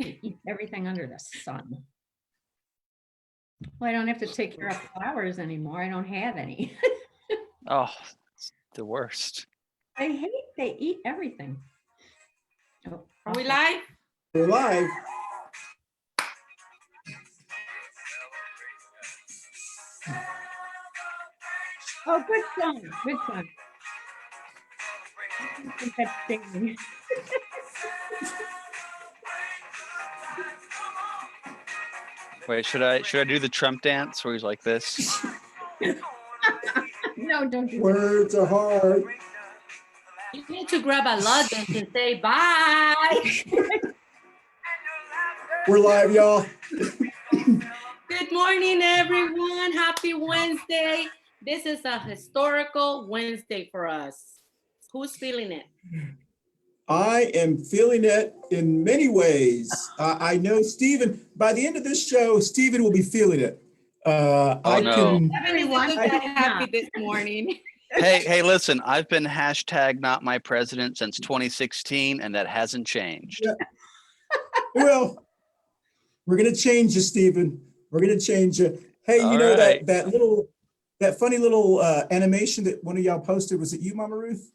They eat everything under the sun. Well, I don't have to take care of flowers anymore. I don't have any. Oh, it's the worst. I hate they eat everything. Oh, Are we live? We're live. Oh, good song. Good song. I think that's singing. Wait, should I do the Trump dance where he's like this? No, don't do that. Words are hard. You need to grab a luggage and say bye. We're live, y'all. Good morning, everyone. Happy Wednesday. This is a historical Wednesday for us. Who's feeling it? I am feeling it in many ways. I know Steven, by the end of this show, Steven will be feeling it. no. Everyone is happy this morning. Hey, listen, I've been hashtag not my president since 2016, and that hasn't changed. Yeah. Well, we're gonna change you, Steven. We're gonna change you. Hey, you know right. that funny little animation that one of y'all posted, was it you, Mamma Ruth?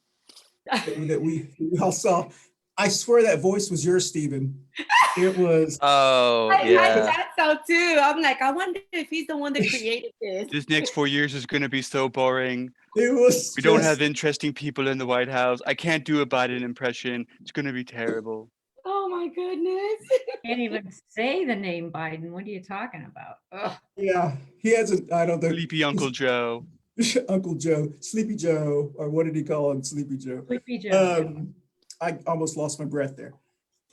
that we all saw. I swear that voice was yours, Steven. It was. Oh, I yeah. thought so too. I'm like, I wonder if he's the one that created this. This next 4 years is going to be so boring. It was. We don't have interesting people in the White House. I can't do a Biden impression. It's going to be terrible. Oh my goodness. Can't even say the name Biden. What are you talking about? Ugh. Yeah, he hasn't. I don't think. Sleepy Uncle Joe. Uncle Joe, Sleepy Joe, or what did he call him? Sleepy Joe. Sleepy Joe. I almost lost my breath there.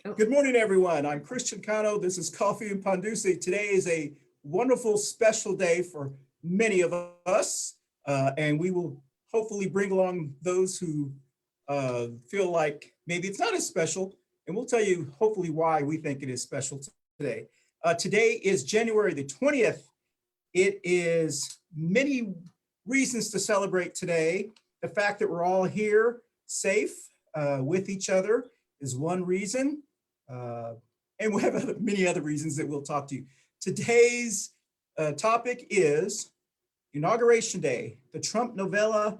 Oh. Good morning, everyone. I'm Christian Cano. This is Coffee and Panduce. Today is a wonderful, special day for many of us, and we will hopefully bring along those who feel like maybe it's not as special, and we'll tell you hopefully why we think it is special today. Today is January the 20th. It is many reasons to celebrate today. The fact that we're all here safe with each other is one reason. And we have many other reasons that we'll talk to you. Today's topic is Inauguration Day. The Trumpnovela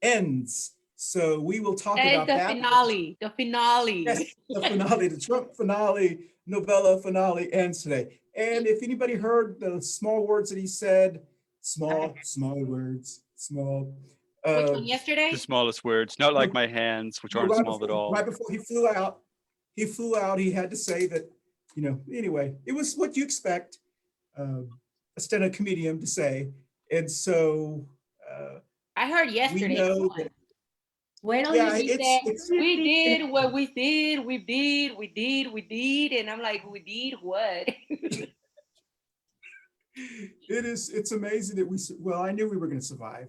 ends. So we will talk about the that. finale, the finale. Yes, the finale, the Trump finale, novella finale ends today. And if anybody heard the small words that he said, small words, small. Which one, yesterday? The smallest words, not like my hands, which aren't small at all. Right before he flew out, he had to say that, anyway, it was what you expect a stand-up comedian to say. And so I heard yesterday. we know that, Wait till yeah, you it's We did what we did. And I'm like, we did what? it's amazing that well, I knew we were going to survive,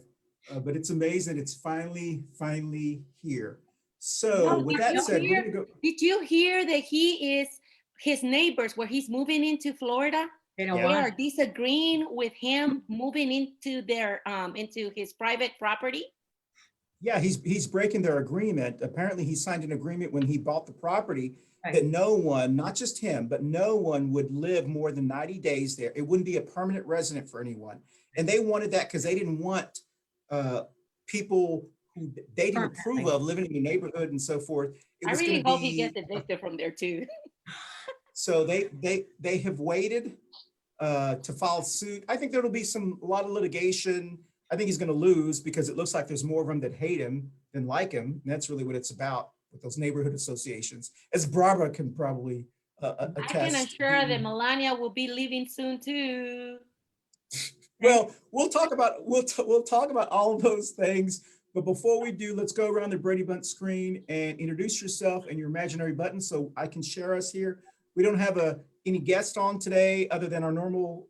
but it's amazing it's finally here. So with that said, we're going to go. Did you hear that his neighbors, where he's moving into Florida, They don't Yeah. they want are disagreeing with him moving into their into his private property? Yeah, he's breaking their agreement. Apparently he signed an agreement when he bought the property Right. that no one, not just him, but no one would live more than 90 days there. It wouldn't be a permanent resident for anyone. And they wanted that because they didn't want people who they didn't approve of living in the neighborhood and so forth. I really hope he gets evicted from there too. So they have waited to file suit. I think there'll be a lot of litigation. I think he's going to lose because it looks like there's more of them that hate him than like him. And that's really what it's about with those neighborhood associations, as Barbara can probably attest. I can assure that Melania will be leaving soon too. Well, we'll talk about all of those things. But before we do, let's go around the Brady Bunch screen and introduce yourself and your imaginary button so I can share us here. We don't have any guests on today other than our normal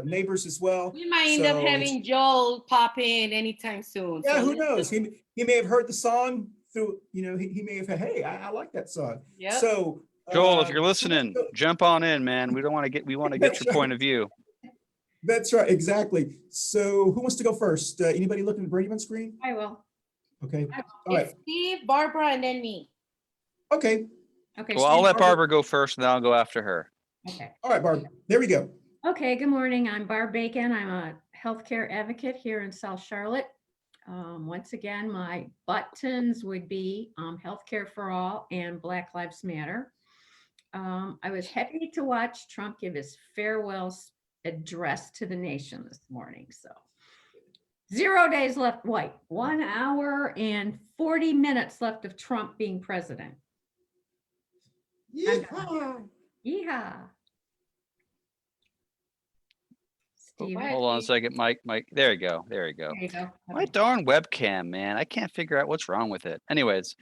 neighbors as well. We might end up having Joel pop in anytime soon. Yeah, so who knows? He may have heard the song through, he may have, hey, I like that song. Yep. So Joel, if you're listening, jump on in, man. We want to get your point of view. That's right, exactly. So who wants to go first? Anybody looking at the Brady Bunch screen? I will. Okay. All right. It's Steve, Barbara, and then me. Okay. Okay. Well, I'll Steve, let Barbara go first and then I'll go after her. okay. All right, Barb, there we go. Okay, good morning. I'm Barb Bacon. I'm a healthcare advocate here in South Charlotte. Once again, my buttons would be healthcare for all and Black Lives Matter. I was happy to watch Trump give his farewell address to the nation this morning. So 0 days left, 1 hour and 40 minutes left of Trump being president. Yeehaw. Yeehaw. Steve, Right. Hold on a second, Mike. There you go. there you go. My Okay. darn webcam, man. I can't figure out what's wrong with it. Anyways,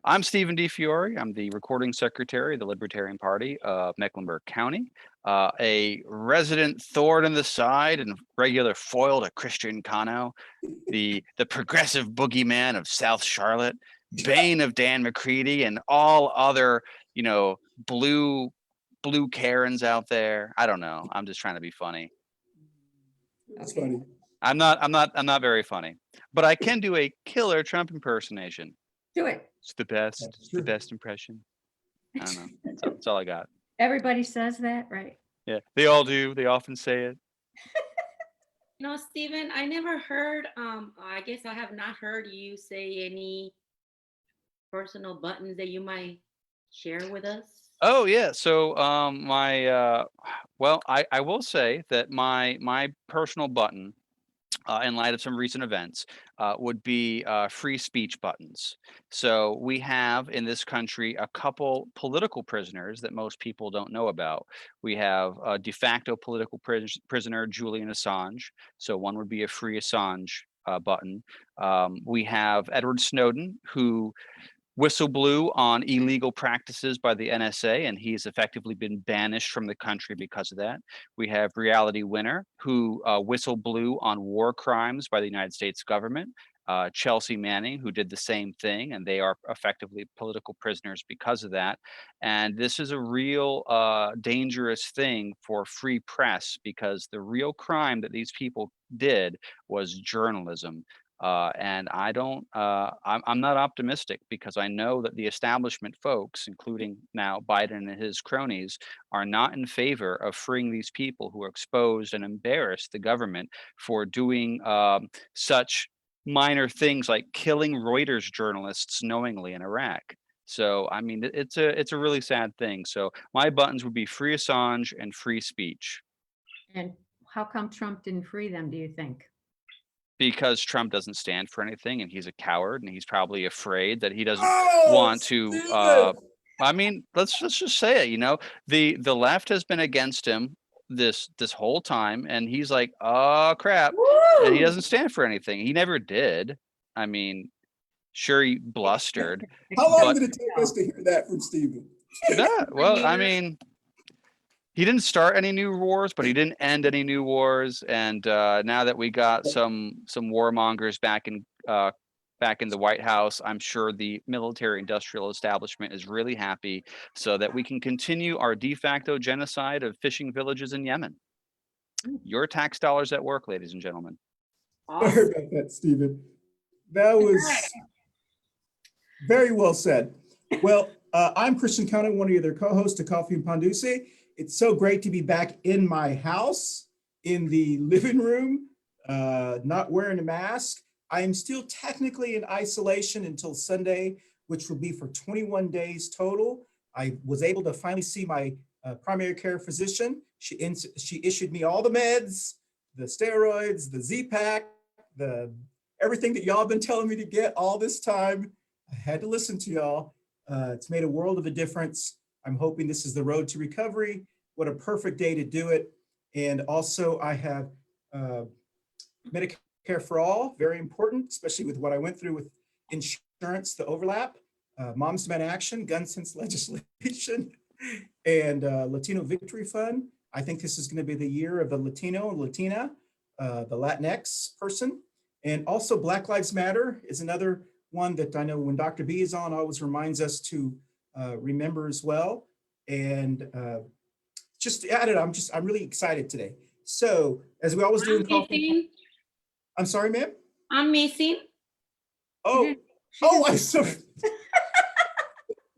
I'm Steven DiFiore. I'm the recording secretary of the Libertarian Party of Mecklenburg County, a resident thorn in the side and regular foil to Christian Cano, the progressive boogeyman of South Charlotte, bane of Dan McCready and all other, blue Karens out there. I don't know. I'm just trying to be funny. That's Okay. funny. I'm not very funny, but I can do a killer Trump impersonation. Do it. It's the best. That's It's the true. best impression. I don't know. That's all I got. Everybody says that, right? Yeah, they all do. They often say it. No, Stephen, I never heard, I guess I have not heard you say any personal buttons that you might share with us. Oh yeah. So I will say that my personal button, in light of some recent events, would be free speech buttons. So we have in this country a couple political prisoners that most people don't know about. We have a de facto political prisoner, Julian Assange. So one would be a free Assange button. We have Edward Snowden, who whistle blew on illegal practices by the NSA, and he's effectively been banished from the country because of that. We have Reality Winner, who whistle blew on war crimes by the United States government. Chelsea Manning, who did the same thing, and they are effectively political prisoners because of that. And this is a real dangerous thing for free press, because the real crime that these people did was journalism. And I don't, I'm not optimistic, because I know that the establishment folks, including now Biden and his cronies, are not in favor of freeing these people who exposed and embarrassed the government for doing such minor things like killing Reuters journalists knowingly in Iraq. So, I mean, it's a really sad thing. So my buttons would be free Assange and free speech. And how come Trump didn't free them, do you think? Because Trump doesn't stand for anything and he's a coward, and he's probably afraid that he doesn't Oh, want to Steven! I mean, let's just say it, the left has been against him this whole time, and he's like, oh crap, and he doesn't stand for anything. He never did. I mean, sure, he blustered. How long But- did it take us to hear that from Steven? Yeah, well, I mean, he didn't start any new wars, but he didn't end any new wars. And now that we got some warmongers back in the White House, I'm sure the military-industrial establishment is really happy, so that we can continue our de facto genocide of fishing villages in Yemen. Your tax dollars at work, ladies and gentlemen. Awesome. Sorry about that, Steven. That was very well said. Well, I'm Christian Cano, one of your co-hosts of Coffee and Pandusi. It's so great to be back in my house, in the living room, not wearing a mask. I am still technically in isolation until Sunday, which will be for 21 days total. I was able to finally see my primary care physician. She issued me all the meds, the steroids, the Z-Pack, everything that y'all have been telling me to get all this time. I had to listen to y'all. It's made a world of a difference. I'm hoping this is the road to recovery. What a perfect day to do it. And also I have Medicare for all, very important, especially with what I went through with insurance, the overlap, Moms Demand Action, gun sense legislation, and Latino Victory Fund. I think this is going to be the year of the Latino and Latina, the Latinx person. And also Black Lives Matter is another one that I know when Dr. B is on, always reminds us to remember as well. And just to add it, I'm really excited today. So as we always do in coffee. I'm sorry, ma'am? I'm missing. Oh, I'm sorry.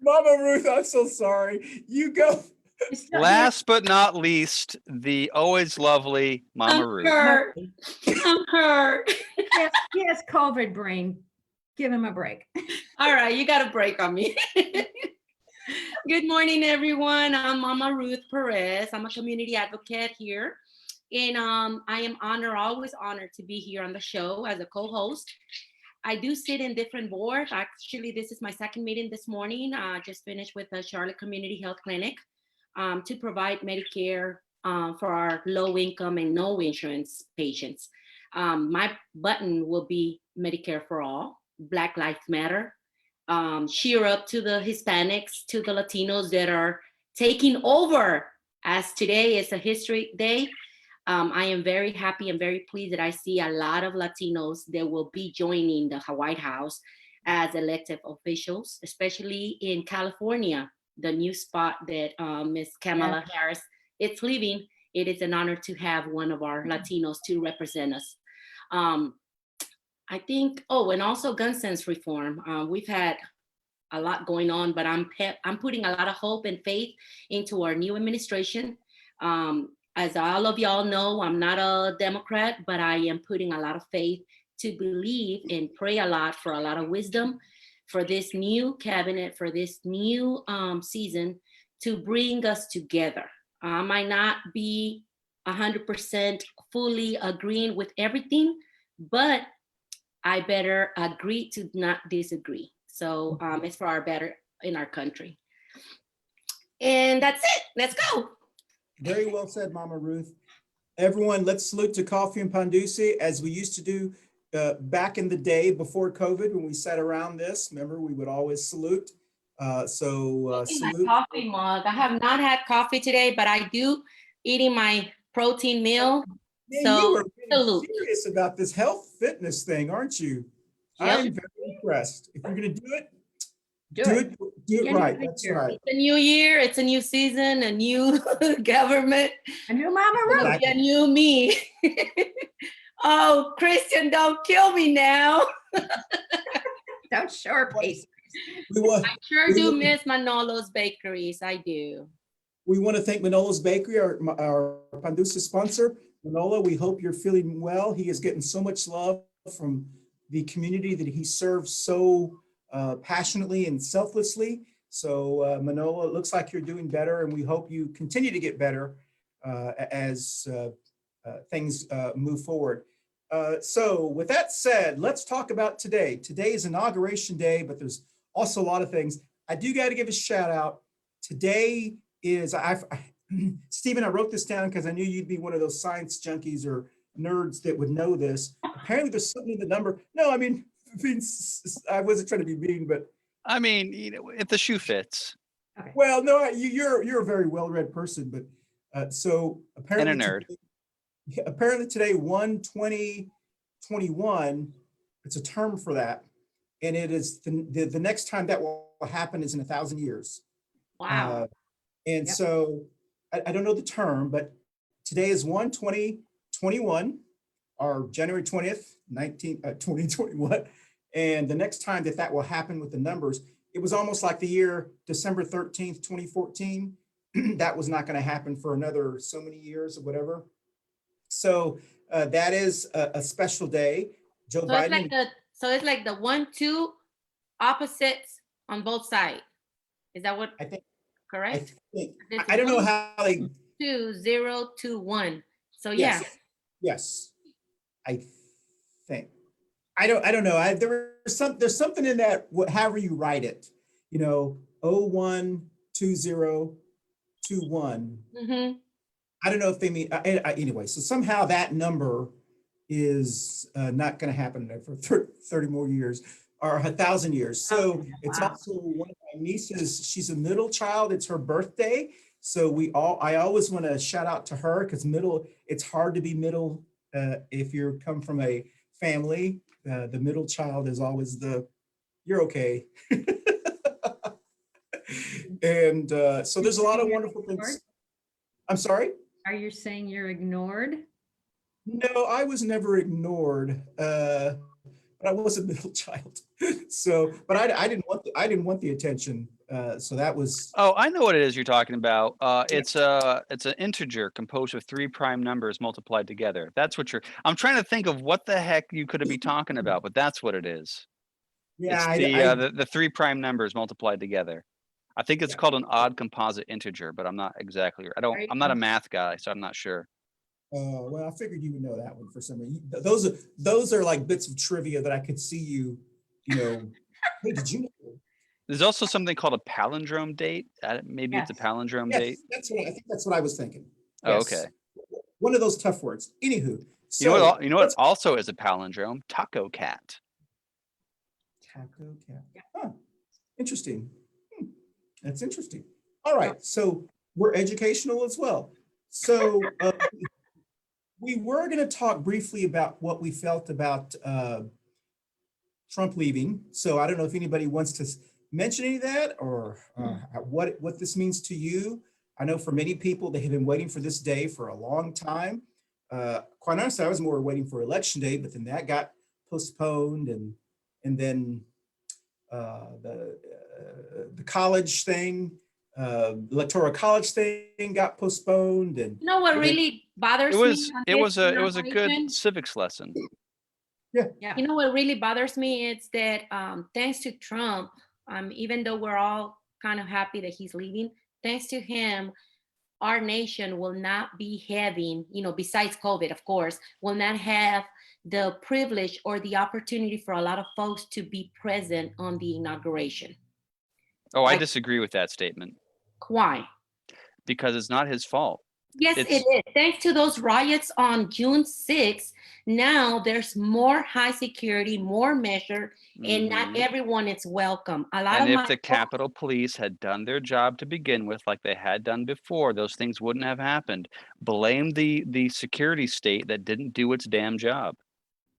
Mama Ruth, I'm so sorry. You go. You still- Last but not least, the always lovely Mamma I'm Ruth. hurt. I'm hurt. He has COVID brain. Give him a break. All right, you got a break on me. Good morning, everyone. I'm Mamma Ruth Perez. I'm a community advocate here. And I am always honored to be here on the show as a co-host. I do sit in different boards. Actually, this is my second meeting this morning. I just finished with the Charlotte Community Health Clinic to provide Medicare for our low income and no insurance patients. My button will be Medicare for all, Black Lives Matter. Cheer up to the Hispanics, to the Latinos that are taking over, as today is a history day. I am very happy and very pleased that I see a lot of Latinos that will be joining the White House as elected officials, especially in California, the new spot that Ms. Kamala Harris is leaving. It is an honor to have one of our Latinos to represent us. I think, and also gun sense reform. We've had a lot going on, but I'm putting a lot of hope and faith into our new administration. As all of y'all know, I'm not a Democrat, but I am putting a lot of faith to believe and pray a lot for a lot of wisdom for this new cabinet, for this new season to bring us together. I might not be 100% fully agreeing with everything, but I better agree to not disagree. So it's for our better in our country. And that's it. Let's go. Very well said, Mama Ruth. Everyone, let's salute to Coffee and Pandusi as we used to do back in the day before COVID when we sat around this. Remember, we would always salute. Salute. My coffee mug. I have not had coffee today, but I do eating my protein meal. Yeah, So, you are really salute. serious about this health fitness thing, aren't you? Yep. I'm very impressed. If you're going to do it, Do do it. it, do it Yeah, right. yeah, That's yeah. right. It's a new year. It's a new season, a new government. A new Mama Ruth. Exactly. A new me. Oh, Christian, don't kill me now. Don't short pace. We want, I sure We do will- miss Manolo's bakeries. I do. we want to thank Manolo's Bakery, our Pandusa sponsor. Manolo, we hope you're feeling well. He is getting so much love from the community that he serves so passionately and selflessly. So Manolo, it looks like you're doing better, and we hope you continue to get better as things move forward. So with that said, let's talk about today. Today is Inauguration Day, but there's also a lot of things. I do got to give a shout out. Today is, Stephen, I wrote this down because I knew you'd be one of those science junkies or nerds that would know this. Apparently there's something in the number. No, I mean, I wasn't trying to be mean, but I mean, you know, if the shoe fits. well, no, you're a very well-read person, but so apparently And a nerd. Apparently today, 1/20/21, it's a term for that, and it is the next time that will happen is in 1,000 years. Wow. And Yep. so I don't know the term, but today is 1/20/21, or January 20th, 2021. And the next time that will happen with the numbers, it was almost like the year December 13th, 2014. That was not going to happen for another so many years or whatever. So that is a special day. Joe So Biden. it's like the 1-2 opposites on both sides. Is that what? I think. Correct? I don't know how they. 2, 0, 2, 1. So yeah. Yes. I think. I don't know. There's something in that. However you write it, 012021. Mm-hmm. I don't know if they mean anyway. So somehow that number is not going to happen for 30 more years or 1,000 years. So it's also one of my nieces. She's a middle child. It's her birthday. So I always want to shout out to her because it's hard to be middle if you come from a family. The middle child is always you're okay. And so there's a lot of wonderful things. I'm sorry? Are you saying you're ignored? No, I was never ignored, but I was a middle child. So, but I didn't want the attention. So that was, Oh, I know what it is you're talking about. It's an integer composed of 3 prime numbers multiplied together. That's what I'm trying to think of what the heck you could be talking about, but that's what it is. yeah, It's the 3 prime numbers multiplied together. I think it's Yeah. called an odd composite integer, but I'm not exactly. There you I'm not a go. math guy, so I'm not sure. well, I figured you would know that one for some reason. Those are like bits of trivia that I could see you, hey, did you know? There's also something called a palindrome date. Maybe it's a Yes. palindrome Yes, date. I think that's what I was thinking. Oh, Yes. okay. One of those tough words. Anywho, You know what? so You know what also is a palindrome? Taco cat. Taco cat. Huh. Interesting. That's interesting. All right. So we're educational as well. So we were going to talk briefly about what we felt about Trump leaving. So I don't know if anybody wants to mention any of that or what this means to you. I know for many people, they have been waiting for this day for a long time. Quite honestly, I was more waiting for election day, but then that got postponed, and then the college thing, electoral college thing got postponed, and You know what then- really bothers It was me? on it was this a it was a good inauguration? civics lesson. Yeah. You know what really bothers me? It's that thanks to Trump, even though we're all kind of happy that he's leaving, thanks to him, our nation will not be having, besides COVID, of course, will not have the privilege or the opportunity for a lot of folks to be present on the inauguration. Oh, I Like- disagree with that statement Why? because it's not his fault. Yes, It's- it is. Thanks to those riots on June 6th, now there's more high security, more measure, and not Mhm. everyone is welcome. A lot And of if my the Capitol Police had done their job to begin with, like they had done before, those things wouldn't have happened. Blame the security state that didn't do its damn job.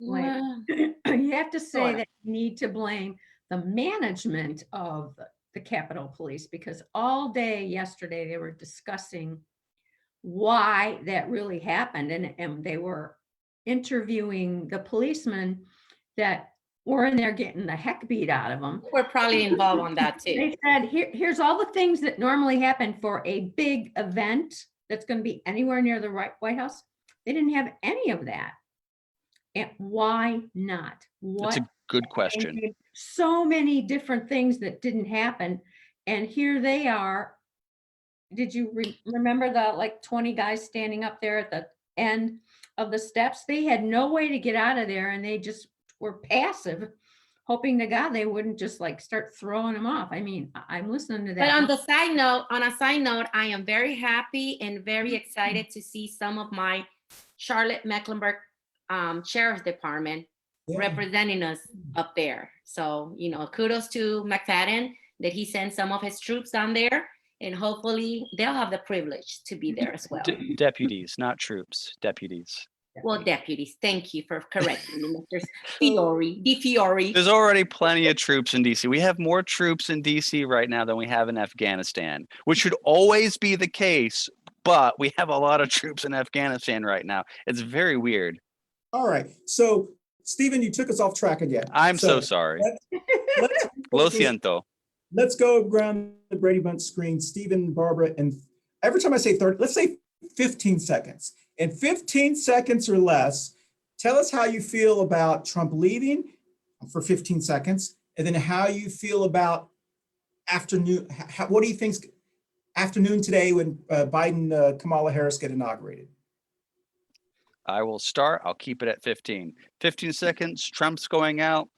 Blame. You have to say Sure. that you need to blame the management of the Capitol Police, because all day yesterday they were discussing why that really happened, and they were interviewing the policemen that were in there getting the heck beat out of them. We're probably involved on that too. They said, here's all the things that normally happen for a big event that's going to be anywhere near the White House. They didn't have any of that. And why not? That's a good question. So many different things that didn't happen. And here they are. Did you remember the like 20 guys standing up there at the end of the steps? They had no way to get out of there, and they just were passive, hoping to God they wouldn't just like start throwing them off. I mean, I'm listening to that. But on a side note, I am very happy and very excited to see some of my Charlotte Mecklenburg Sheriff's Department Yeah. representing us up there. So, kudos to McFadden that he sent some of his troops down there, and hopefully they'll have the privilege to be there as well. Deputies, not troops. Deputies. Well, deputies, thank you for correcting me, Mr. DiFiore. There's already plenty of troops in DC. We have more troops in DC right now than we have in Afghanistan, which should always be the case. But we have a lot of troops in Afghanistan right now. It's very weird. All right. So, Stephen, you took us off track again. I'm so sorry. Let's, Lo siento. let's go around the Brady Bunch screen. Stephen, Barbara, and every time I say 30, let's say 15 seconds. In 15 seconds or less, tell us how you feel about Trump leaving for 15 seconds, and then how you feel about afternoon. What do you think's afternoon today when Biden, Kamala Harris get inaugurated? I will start. I'll keep it at 15. 15 seconds. Trump's going out.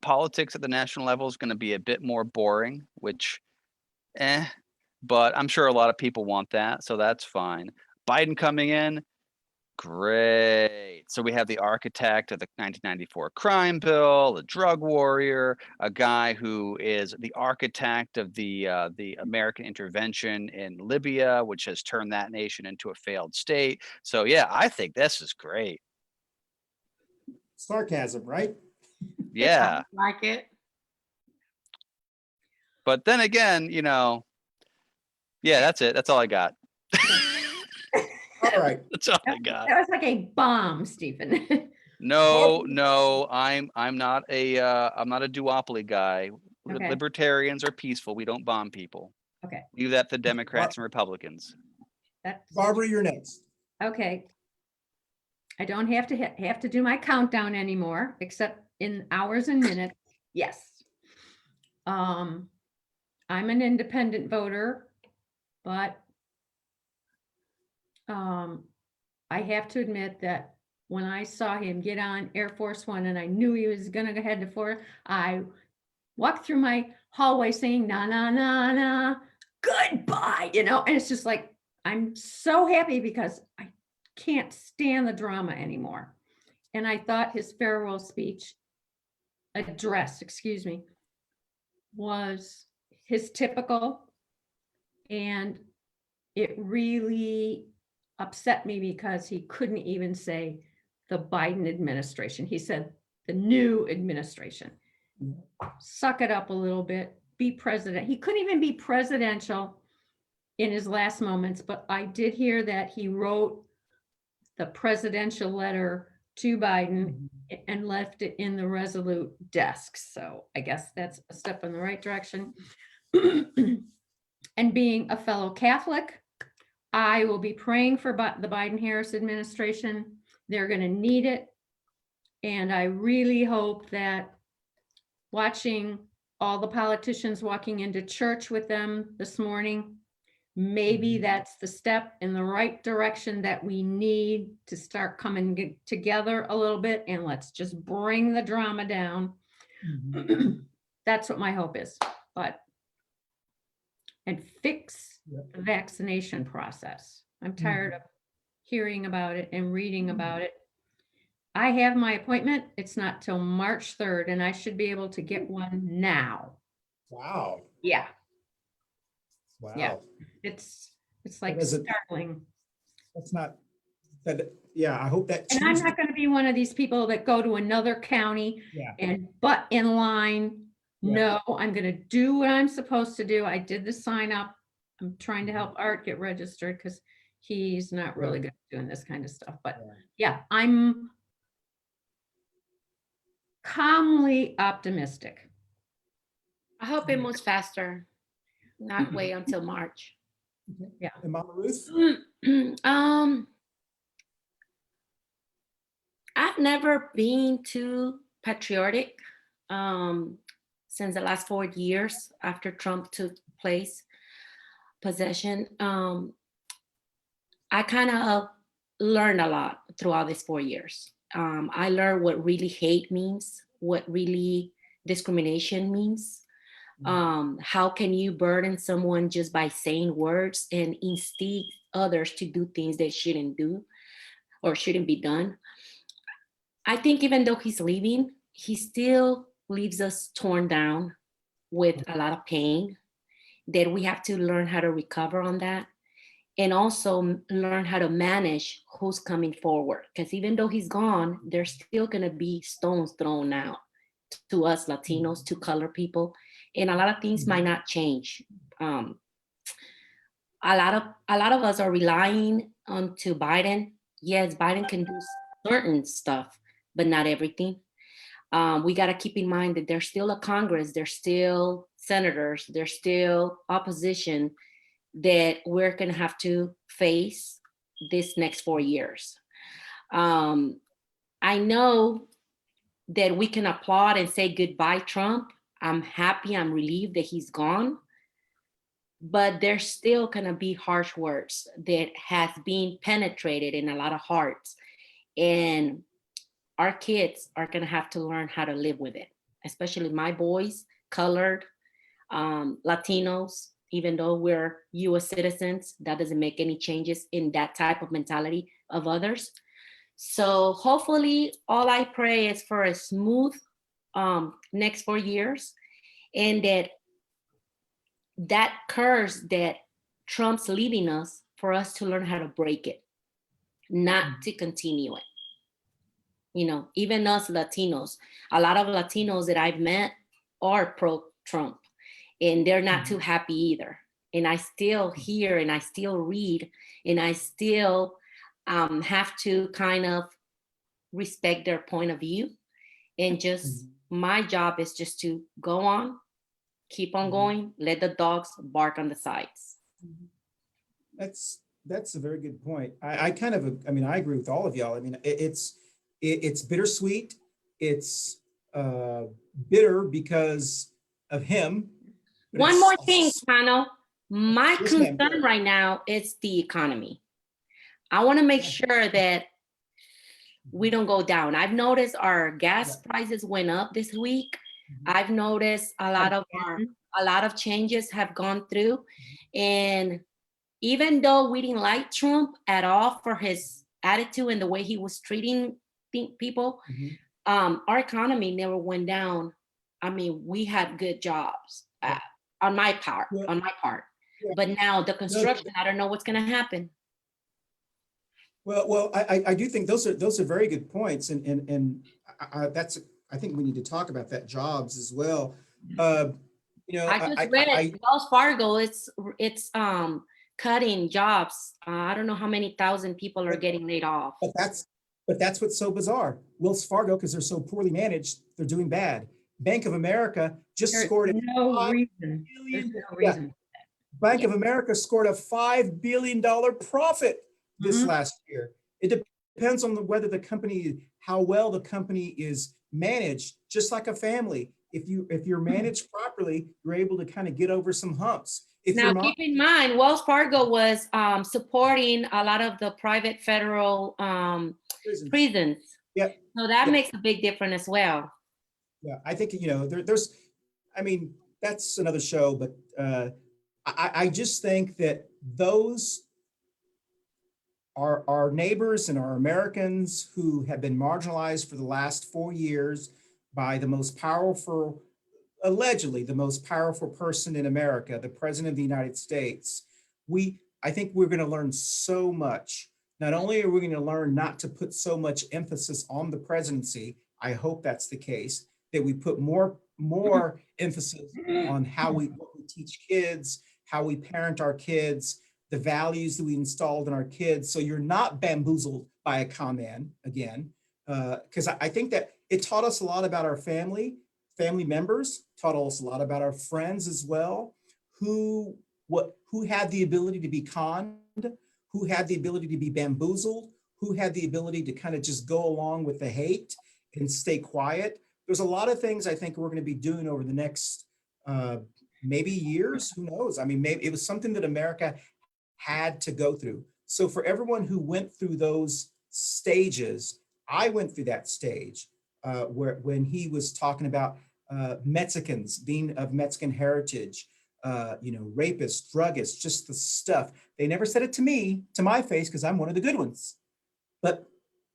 Politics at the national level is going to be a bit more boring, which, but I'm sure a lot of people want that, so that's fine. Biden coming in, great. So we have the architect of the 1994 crime bill, the drug warrior, a guy who is the architect of the American intervention in Libya, which has turned that nation into a failed state. So yeah, I think this is great. Sarcasm, right? Yeah. Like it. But then again, yeah, that's it. That's all I got. All right. That's all I got. That was like a bomb, Stephen. No, I'm not a duopoly guy. Okay. Libertarians are peaceful. We don't bomb people. Okay. Leave that to Democrats and Republicans. That's Barbara, you're next. okay. I don't have to do my countdown anymore, except in hours and minutes. Yes. I'm an independent voter, but I have to admit that when I saw him get on Air Force One and I knew he was going to head to Florida, I walked through my hallway saying, na, na, na, na, goodbye, and it's just like, I'm so happy because I can't stand the drama anymore. And I thought his farewell speech address, was his typical, and it really upset me because he couldn't even say the Biden administration. He said the new administration. Suck it up a little bit, be president. He couldn't even be presidential in his last moments, but I did hear that he wrote the presidential letter to Biden and left it in the Resolute desk. So I guess that's a step in the right direction. And being a fellow Catholic, I will be praying for the Biden-Harris administration. They're going to need it. And I really hope that watching all the politicians walking into church with them this morning, maybe that's the step in the right direction that we need to start coming together a little bit, and let's just bring the drama down. That's what my hope is. And fix the vaccination process. I'm tired of hearing about it and reading about it. I have my appointment. It's not till March 3rd, and I should be able to get one now. Wow. Yeah. Wow. Yeah. It's like is it- startling. That's not that. Yeah, I hope that. And I'm not going to be one of these people that go to another county Yeah. and butt in line. Yeah. No, I'm going to do what I'm supposed to do. I did the sign up. I'm trying to help Art get registered because he's not really good at doing this kind of stuff. But yeah, I'm calmly optimistic. I hope it moves faster, not wait until March. Yeah. And Mamma Ruth? I've never been too patriotic since the last 4 years after Trump took possession. I kind of learned a lot throughout these 4 years. I learned what really hate means, what really discrimination means. How can you burden someone just by saying words and instigate others to do things they shouldn't do or shouldn't be done? I think even though he's leaving, he still leaves us torn down with a lot of pain, that we have to learn how to recover on that, and also learn how to manage who's coming forward. Because even though he's gone, there's still going to be stones thrown out to us Latinos, to colored people, and a lot of things might not change. A lot of us are relying on to Biden. Yes, Biden can do certain stuff, but not everything. We got to keep in mind that there's still a Congress, there's still senators, there's still opposition that we're going to have to face this next 4 years. I know that we can applaud and say goodbye, Trump. I'm happy, I'm relieved that he's gone. But there's still going to be harsh words that has been penetrated in a lot of hearts. And our kids are going to have to learn how to live with it, especially my boys, colored, Latinos. Even though we're US citizens, that doesn't make any changes in that type of mentality of others. So hopefully all I pray is for a smooth next 4 years, and that curse that Trump's leaving us, for us to learn how to break it, not to continue it. You know, even us Latinos, a lot of Latinos that I've met are pro-Trump, and they're not too happy either. And I still hear and I still read and I still have to kind of respect their point of view. And just my job is just to go on keep on going, let the dogs bark on the sides. That's a very good point. I kind of, I mean, I agree with all of y'all. I mean, it's bittersweet. It's bitter because of him. but One it's more thing, also- Tano. My Yes, ma'am. concern right now is the economy. I want to make sure that we don't go down. I've noticed our gas prices went up this week. I've noticed a lot of changes have gone through. And even though we didn't like Trump at all for his attitude and the way he was treating people, our economy never went down. I mean, we had good jobs on my part. Yeah. But now the construction, I don't know what's going to happen. Well, I do think those are very good points, and I think we need to talk about that, jobs as well. You know, I just read Wells Fargo. It's cutting jobs. I don't know how many thousand people are getting laid off. But that's what's so bizarre. Wells Fargo, because they're so poorly managed, they're doing bad. Bank of America just scored a No reason. There's no reason. Bank of America scored a $5 billion profit this last year. It depends on whether the company, how well the company is managed, just like a family. If you're managed properly, you're able to kind of get over some humps. Now, keep in mind, Wells Fargo was supporting a lot of the private federal prisons. Yep. So that makes a big difference as well. Yeah, I think, you know, there's, I mean, that's another show, but I just think that those are our neighbors and our Americans who have been marginalized for the last 4 years by the most powerful, allegedly the most powerful person in America, the President of the United States. I think we're going to learn so much. Not only are we going to learn not to put so much emphasis on the presidency, I hope that's the case, that we put more emphasis on what we teach kids, how we parent our kids, the values that we installed in our kids, so you're not bamboozled by a comment again. Because I think that it taught us a lot about our family members, taught us a lot about our friends as well, who had the ability to be conned, who had the ability to be bamboozled, who had the ability to kind of just go along with the hate and stay quiet. There's a lot of things I think we're going to be doing over the next maybe years, who knows? I mean, maybe it was something that America had to go through. So for everyone who went through those stages, I went through that stage when he was talking about Mexicans being of Mexican heritage, rapists, druggists, just the stuff. They never said it to me, to my face, because I'm one of the good ones. But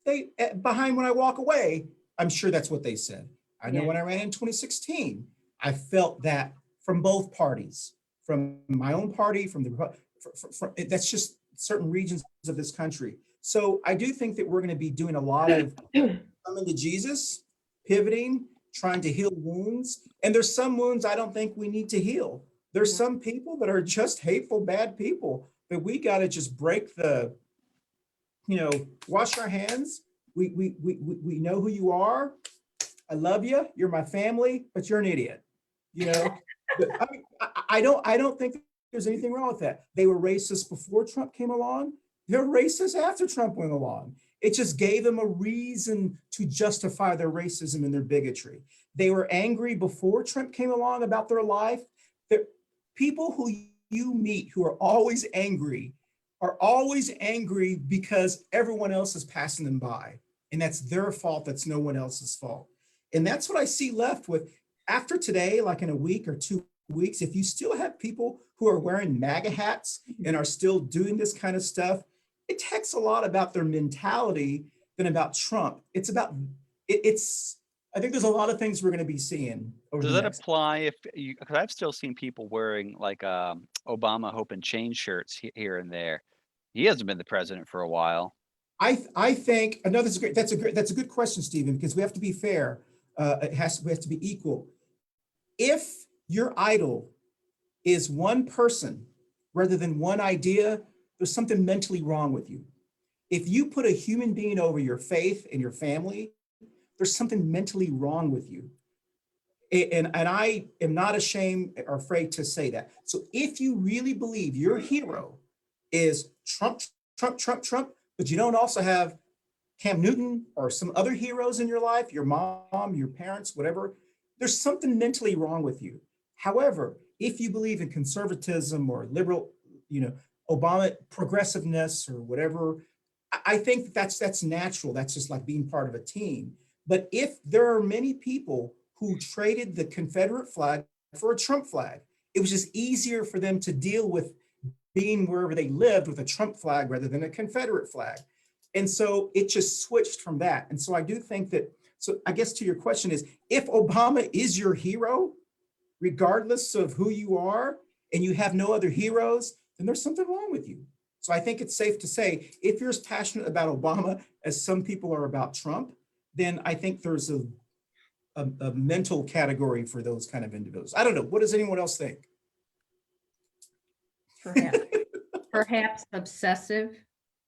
they, behind when I walk away, I'm sure that's what they said. I know when I ran in 2016, I felt that from both parties, from my own party, from that's just certain regions of this country. So I do think that we're going to be doing a lot of coming to Jesus, pivoting, trying to heal wounds. And there's some wounds I don't think we need to heal. There's some people that are just hateful, bad people that we got to just break wash our hands. We know who you are. I love you. You're my family, but you're an idiot. I don't think there's anything wrong with that. They were racist before Trump came along. They're racist after Trump went along. It just gave them a reason to justify their racism and their bigotry. They were angry before Trump came along about their life. People who you meet who are always angry because everyone else is passing them by. And that's their fault. That's no one else's fault. And that's what I see left with after today, like in a week or 2 weeks, if you still have people who are wearing MAGA hats and are still doing this kind of stuff, it takes a lot about their mentality than about Trump. It's about, I think there's a lot of things we're going to be seeing. Does that apply because I've still seen people wearing like Obama Hope and Change shirts here and there. He hasn't been the president for a while. I think that's a good question, Stephen, because we have to be fair. We have to be equal. If your idol is one person rather than one idea, there's something mentally wrong with you. If you put a human being over your faith and your family, there's something mentally wrong with you. And I am not ashamed or afraid to say that. So if you really believe your hero is Trump, Trump, Trump, Trump, but you don't also have Cam Newton or some other heroes in your life, your mom, your parents, whatever, there's something mentally wrong with you. However, if you believe in conservatism or liberal, Obama progressiveness or whatever, I think that's natural. That's just like being part of a team. But if there are many people who traded the Confederate flag for a Trump flag, it was just easier for them to deal with being wherever they lived with a Trump flag rather than a Confederate flag. And so it just switched from that. And so I do think that, so I guess to your question is, if Obama is your hero, regardless of who you are, and you have no other heroes, then there's something wrong with you. So I think it's safe to say, if you're as passionate about Obama as some people are about Trump, then I think there's a mental category for those kind of individuals. I don't know. What does anyone else think? Perhaps obsessive,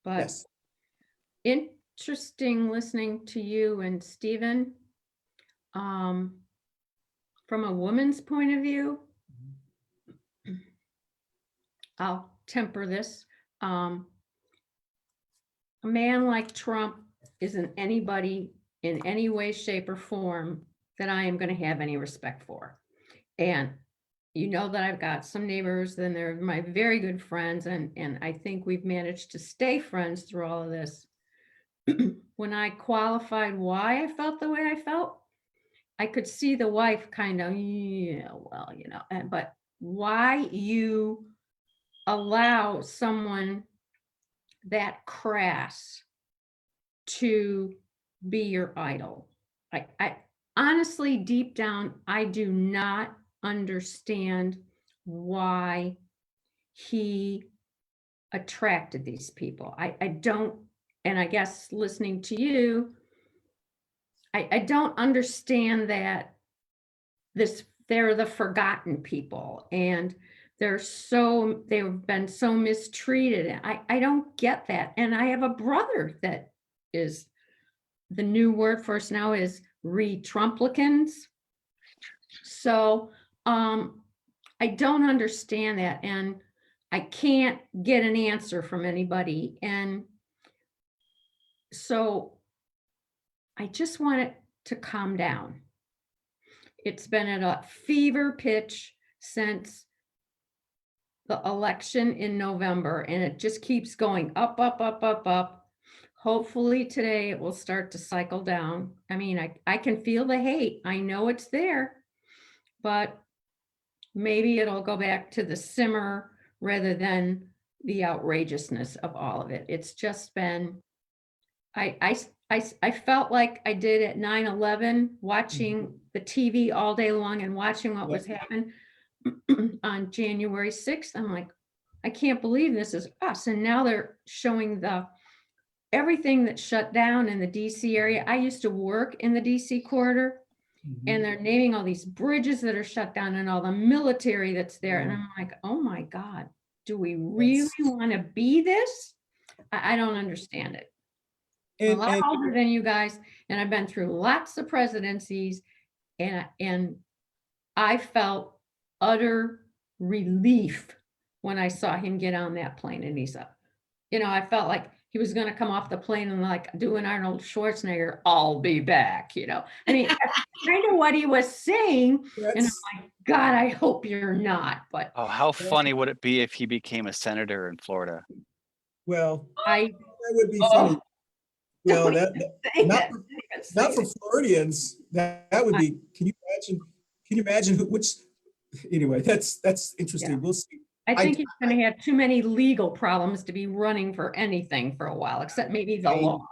but Yes. interesting listening to you and Stephen. From a woman's point of view, I'll temper this. A man like Trump isn't anybody in any way, shape, or form that I am going to have any respect for. And you know that I've got some neighbors, and they're my very good friends, and I think we've managed to stay friends through all of this. When I qualified why I felt the way I felt, I could see the wife kind of, but why you allow someone that crass to be your idol. I honestly, deep down, I do not understand why he attracted these people. I don't, and I guess listening to you, I don't understand that they're the forgotten people, and they've been so mistreated. I don't get that. And I have a brother that is, the new word for us now is re-Trumplicans. So I don't understand that, and I can't get an answer from anybody. And so I just want it to calm down. It's been at a fever pitch since the election in November, and it just keeps going up, up, up, up, up. Hopefully today it will start to cycle down. I mean, I can feel the hate. I know it's there, but maybe it'll go back to the simmer rather than the outrageousness of all of it. It's just been, I felt like I did at 9/11, watching the TV all day long and watching what was happening on January 6th. I'm like, I can't believe this is us. And now they're showing everything that shut down in the DC area. I used to work in the DC corridor, and they're naming all these bridges that are shut down and all the military that's there. And I'm like, oh my God, do we really want to be this? I don't understand it. I'm a lot older than you guys, and I've been through lots of presidencies, and I felt utter relief when I saw him get on that plane. And he's up, I felt like he was going to come off the plane and like doing Arnold Schwarzenegger, I'll be back, I mean, that's kind of what he was saying. And I'm like, God, I hope you're not. But oh, how funny would it be if he became a senator in Florida? Well, that would be funny. Well, not for Floridians. That would be. Can you imagine anyway, that's interesting. Yeah. We'll see. I think he's going to have too many legal problems to be running for anything for a while, except maybe the law.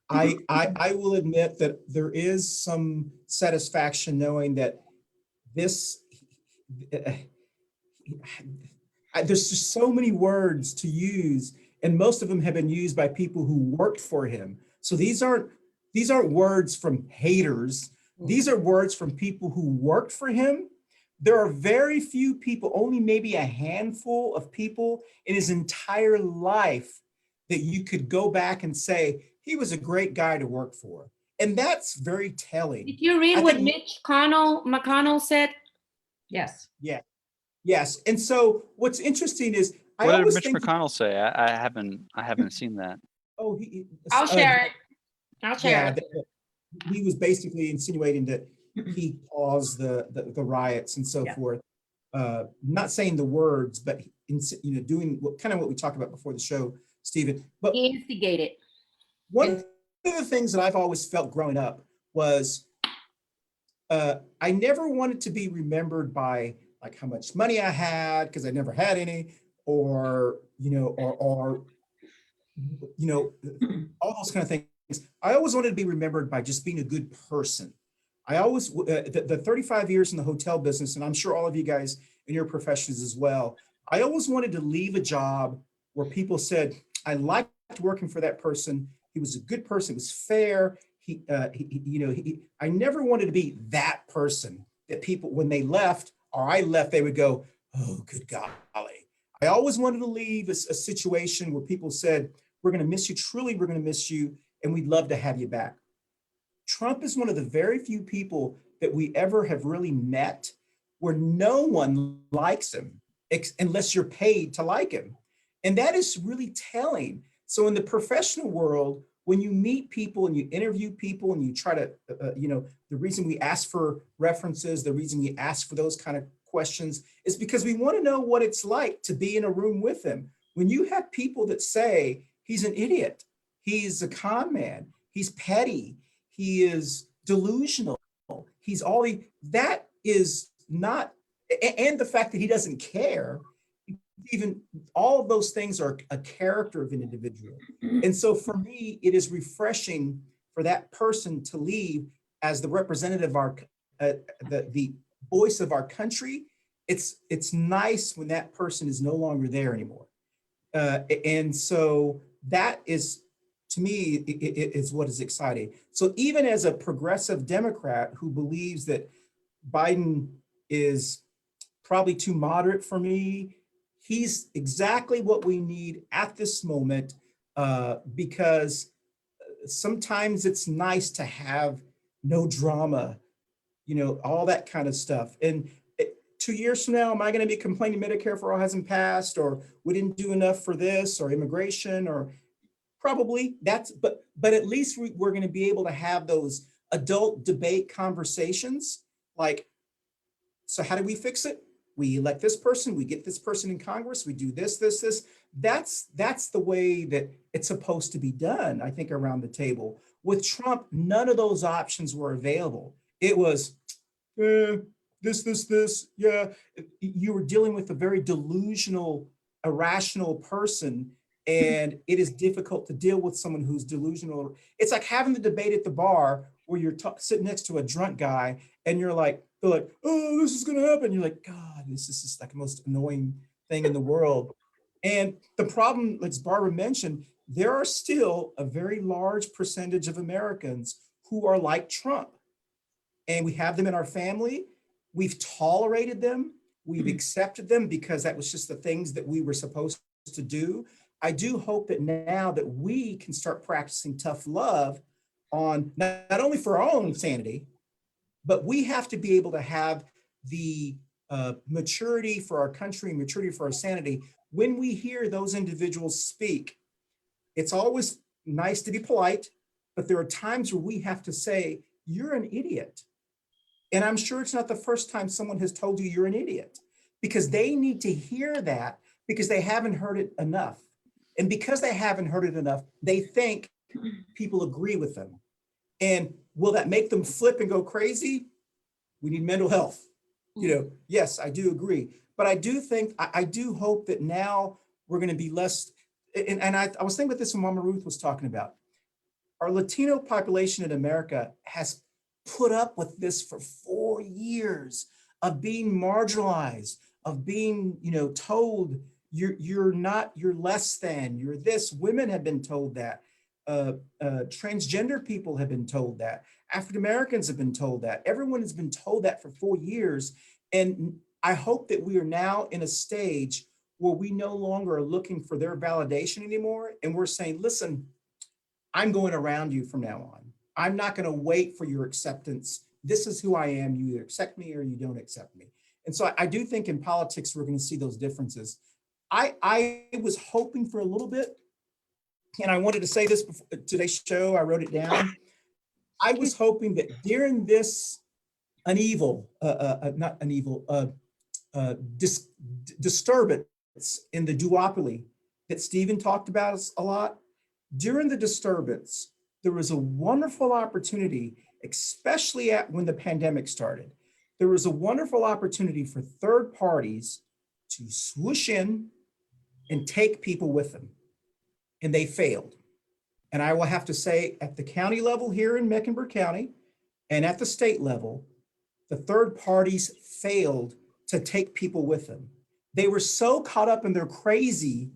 I will admit that there is some satisfaction knowing that there's just so many words to use, and most of them have been used by people who worked for him. So these aren't words from haters. These are words from people who worked for him. There are very few people, only maybe a handful of people in his entire life that you could go back and say, he was a great guy to work for. And that's very telling. Did you read I what think- Mitch McConnell said? Yes. Yeah. Yes. And so what's interesting is I What did always Mitch think, McConnell say? I haven't seen that. oh, I'll share it. I'll share yeah, it. he was basically insinuating that he caused the riots and so Yeah. forth. Not saying the words, but doing what we talked about before the show, Stephen. But He instigated. one of the things that I've always felt growing up was I never wanted to be remembered by like how much money I had, because I never had any, or all those kind of things. I always wanted to be remembered by just being a good person. I always, the 35 years in the hotel business, and I'm sure all of you guys in your professions as well, I always wanted to leave a job where people said, I liked working for that person. He was a good person. It was fair. I never wanted to be that person that people, when they left or I left, they would go, oh, good golly. I always wanted to leave a situation where people said, we're going to miss you. Truly, we're going to miss you. And we'd love to have you back. Trump is one of the very few people that we ever have really met where no one likes him unless you're paid to like him. And that is really telling. So in the professional world, when you meet people and you interview people and you try to, the reason we ask for references, the reason we ask for those kind of questions is because we want to know what it's like to be in a room with them. When you have people that say he's an idiot, he's a con man, he's petty, he is delusional, he's that is not, and the fact that he doesn't care, even all of those things are a character of an individual. And so for me, it is refreshing for that person to leave as the representative of our, the voice of our country. It's nice when that person is no longer there anymore. And so that is, to me, it is what is exciting. So even as a progressive Democrat who believes that Biden is probably too moderate for me, he's exactly what we need at this moment, because sometimes it's nice to have no drama, all that kind of stuff. And 2 years from now, am I going to be complaining Medicare for all hasn't passed, or we didn't do enough for this, or immigration, or probably but at least we're going to be able to have those adult debate conversations like, so how do we fix it? We elect this person, we get this person in Congress, we do this. That's the way that it's supposed to be done, I think, around the table. With Trump, none of those options were available. It was, this, yeah. You were dealing with a very delusional, irrational person, and it is difficult to deal with someone who's delusional. It's like having the debate at the bar where you're sitting next to a drunk guy and they're like, oh, this is going to happen. You're like, God, this is just like the most annoying thing in the world. And the problem, as Barbara mentioned, there are still a very large percentage of Americans who are like Trump. And we have them in our family. We've tolerated them. We've accepted them because that was just the things that we were supposed to do. I do hope that now that we can start practicing tough love on not only for our own sanity, but we have to be able to have the maturity for our country, maturity for our sanity. When we hear those individuals speak, it's always nice to be polite, but there are times where we have to say, you're an idiot. And I'm sure it's not the first time someone has told you you're an idiot, because they need to hear that because they haven't heard it enough. And because they haven't heard it enough, they think people agree with them. And will that make them flip and go crazy? We need mental health. Yes, I do agree. But I do think, I do hope that now we're going to be less, and I was thinking about this when Mamma Ruth was talking about. Our Latino population in America has put up with this for 4 years of being marginalized, of being, told you're not, you're less than, you're this. Women have been told that. Transgender people have been told that. African Americans have been told that. Everyone has been told that for 4 years. And I hope that we are now in a stage where we no longer are looking for their validation anymore. And we're saying, listen, I'm going around you from now on. I'm not going to wait for your acceptance. This is who I am. You either accept me or you don't accept me. And so I do think in politics, we're going to see those differences. I was hoping for a little bit, and I wanted to say this before today's show, I wrote it down. I was hoping that during this disturbance in the duopoly that Stephen talked about a lot, during the disturbance, there was a wonderful opportunity, especially when the pandemic started. There was a wonderful opportunity for third parties to swoosh in and take people with them. And they failed. And I will have to say, at the county level here in Mecklenburg County and at the state level, the third parties failed to take people with them. They were so caught up in their craziness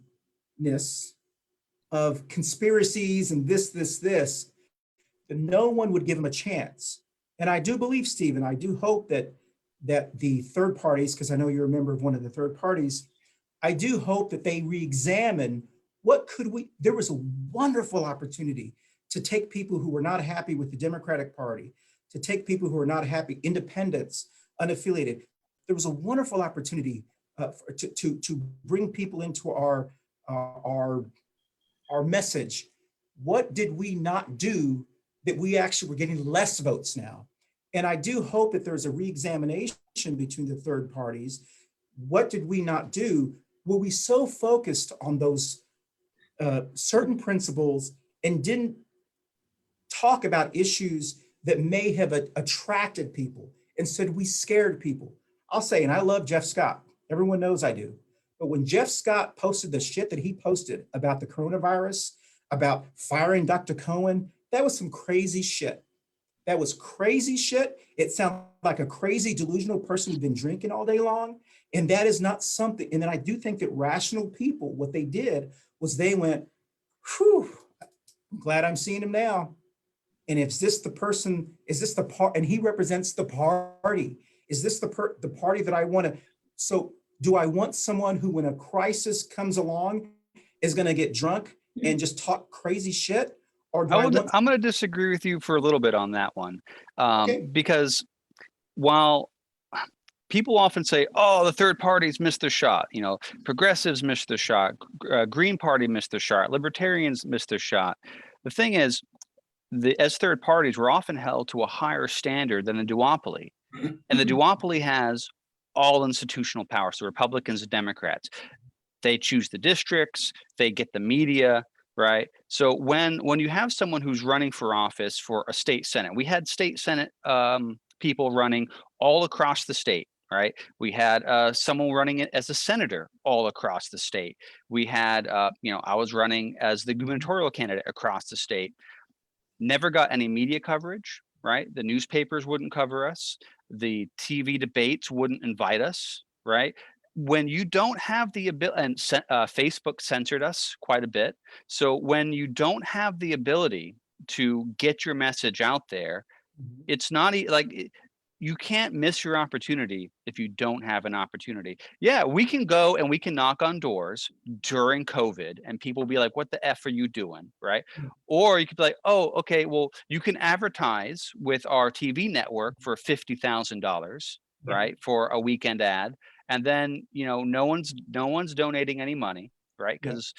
of conspiracies and this, that no one would give them a chance. And I do believe, Stephen, I do hope that the third parties, because I know you're a member of one of the third parties, I do hope that they re-examine there was a wonderful opportunity to take people who were not happy with the Democratic Party, to take people who are not happy, independents, unaffiliated. There was a wonderful opportunity to bring people into our message. What did we not do that we actually were getting less votes now? And I do hope that there's a re-examination between the third parties. What did we not do? Were we so focused on those certain principles and didn't talk about issues that may have attracted people? Instead, we scared people. I'll say, and I love Jeff Scott. Everyone knows I do. But when Jeff Scott posted the shit that he posted about the coronavirus, about firing Dr. Cohen, that was some crazy shit. That was crazy shit. It sounded like a crazy delusional person who'd been drinking all day long. And that is not something. And then I do think that rational people, what they did was they went, whew, I'm glad I'm seeing him now. And is this the person, is this the part, and he represents the party. Is this the party that I want to, so do I want someone who, when a crisis comes along, is going to get drunk and just talk crazy shit? Or do I'm going to disagree with you for a little bit on that one. Okay. Because while people often say, oh, the third parties missed their shot, you know, progressives missed their shot, Green Party missed their shot, libertarians missed their shot. The thing is, as third parties, we're often held to a higher standard than the duopoly. And the duopoly has all institutional power. So Republicans and Democrats, they choose the districts, they get the media, right? So when you have someone who's running for office for a state senate, we had state senate people running all across the state, right? We had someone running it as a senator all across the state. We had, I was running as the gubernatorial candidate across the state. Never got any media coverage, right? The newspapers wouldn't cover us. The TV debates wouldn't invite us, right? When you don't have the ability, and Facebook censored us quite a bit. So when you don't have the ability to get your message out there, it's not you can't miss your opportunity if you don't have an opportunity. Yeah, we can go and we can knock on doors during COVID and people will be like, what the F are you doing, right? Or you could be like, oh, okay, well, you can advertise with our TV network for $50,000, right, for a weekend ad. And then, no one's donating any money, right? Because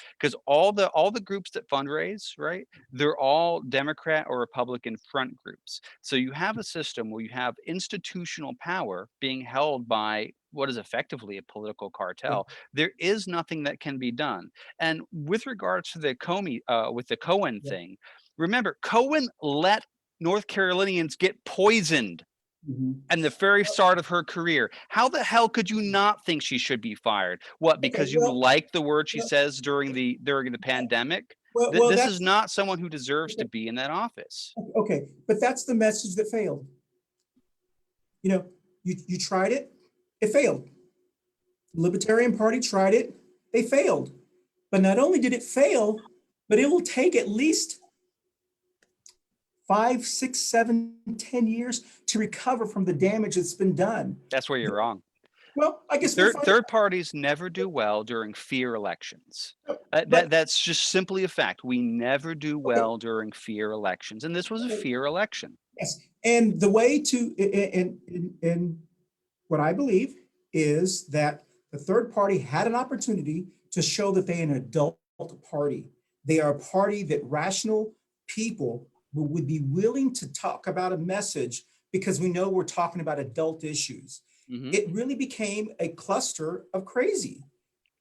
all the groups that fundraise, right, they're all Democrat or Republican front groups. So you have a system where you have institutional power being held by what is effectively a political cartel. There is nothing that can be done. And with regards to the Cohen thing, remember, Cohen let North Carolinians get poisoned. And the very start of her career. How the hell could you not think she should be fired? What, because you like the word she says during the pandemic? This is not someone who deserves to be in that office. Okay, but that's the message that failed. You tried it, it failed. Libertarian Party tried it, they failed. But not only did it fail, but it will take at least 5, 6, 7, 10 years to recover from the damage that's been done. That's where you're wrong. Well, I guess we'll find Third parties never do well during fear elections. But- That's just simply a fact. We never do well during fear elections, and this was a fear election. Yes, and the way to, and what I believe is that the third party had an opportunity to show that they're an adult party. They are a party that rational people would be willing to talk about a message because we know we're talking about adult issues. Mhm. It really became a cluster of crazy.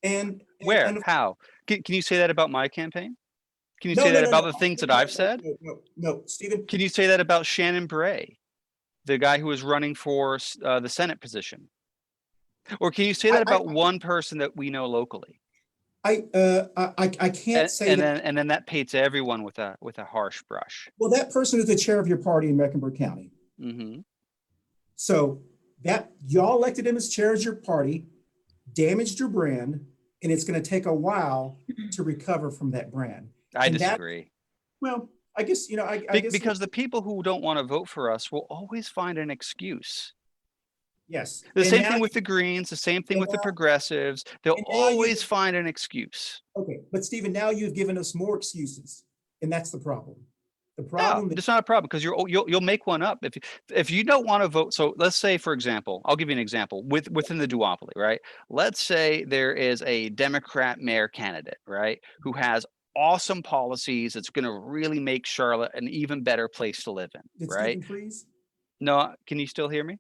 And Where? and How? Can you say that about my campaign? Can you no, say no, that no, about no, the things that no, I've said? No, Stephen. Can you say that about Shannon Bray, the guy who was running for the Senate position? Or can you say that about one person that we know locally? I can't say that. And then that paints everyone with a harsh brush. Well, that person is the chair of your party in Mecklenburg County. Mm-hmm. So that y'all elected him as chair of your party, damaged your brand, and it's going to take a while to recover from that brand. I disagree. Well, I guess, I guess. Because the people who don't want to vote for us will always find an excuse. Yes. The And same now thing with the Greens, the same thing and with the now- progressives. They'll and now always find an excuse. Okay, but Stephen, now you've given us more excuses, and that's the problem. The No, problem it's not a problem because you'll make one up if you don't want to vote. So let's say, for example, I'll give you an example within the duopoly, right? Let's say there is a Democrat mayor candidate, right, who has awesome policies that's going to really make Charlotte an even better place to live in, Did right? Stephen freeze? No, can you still hear me?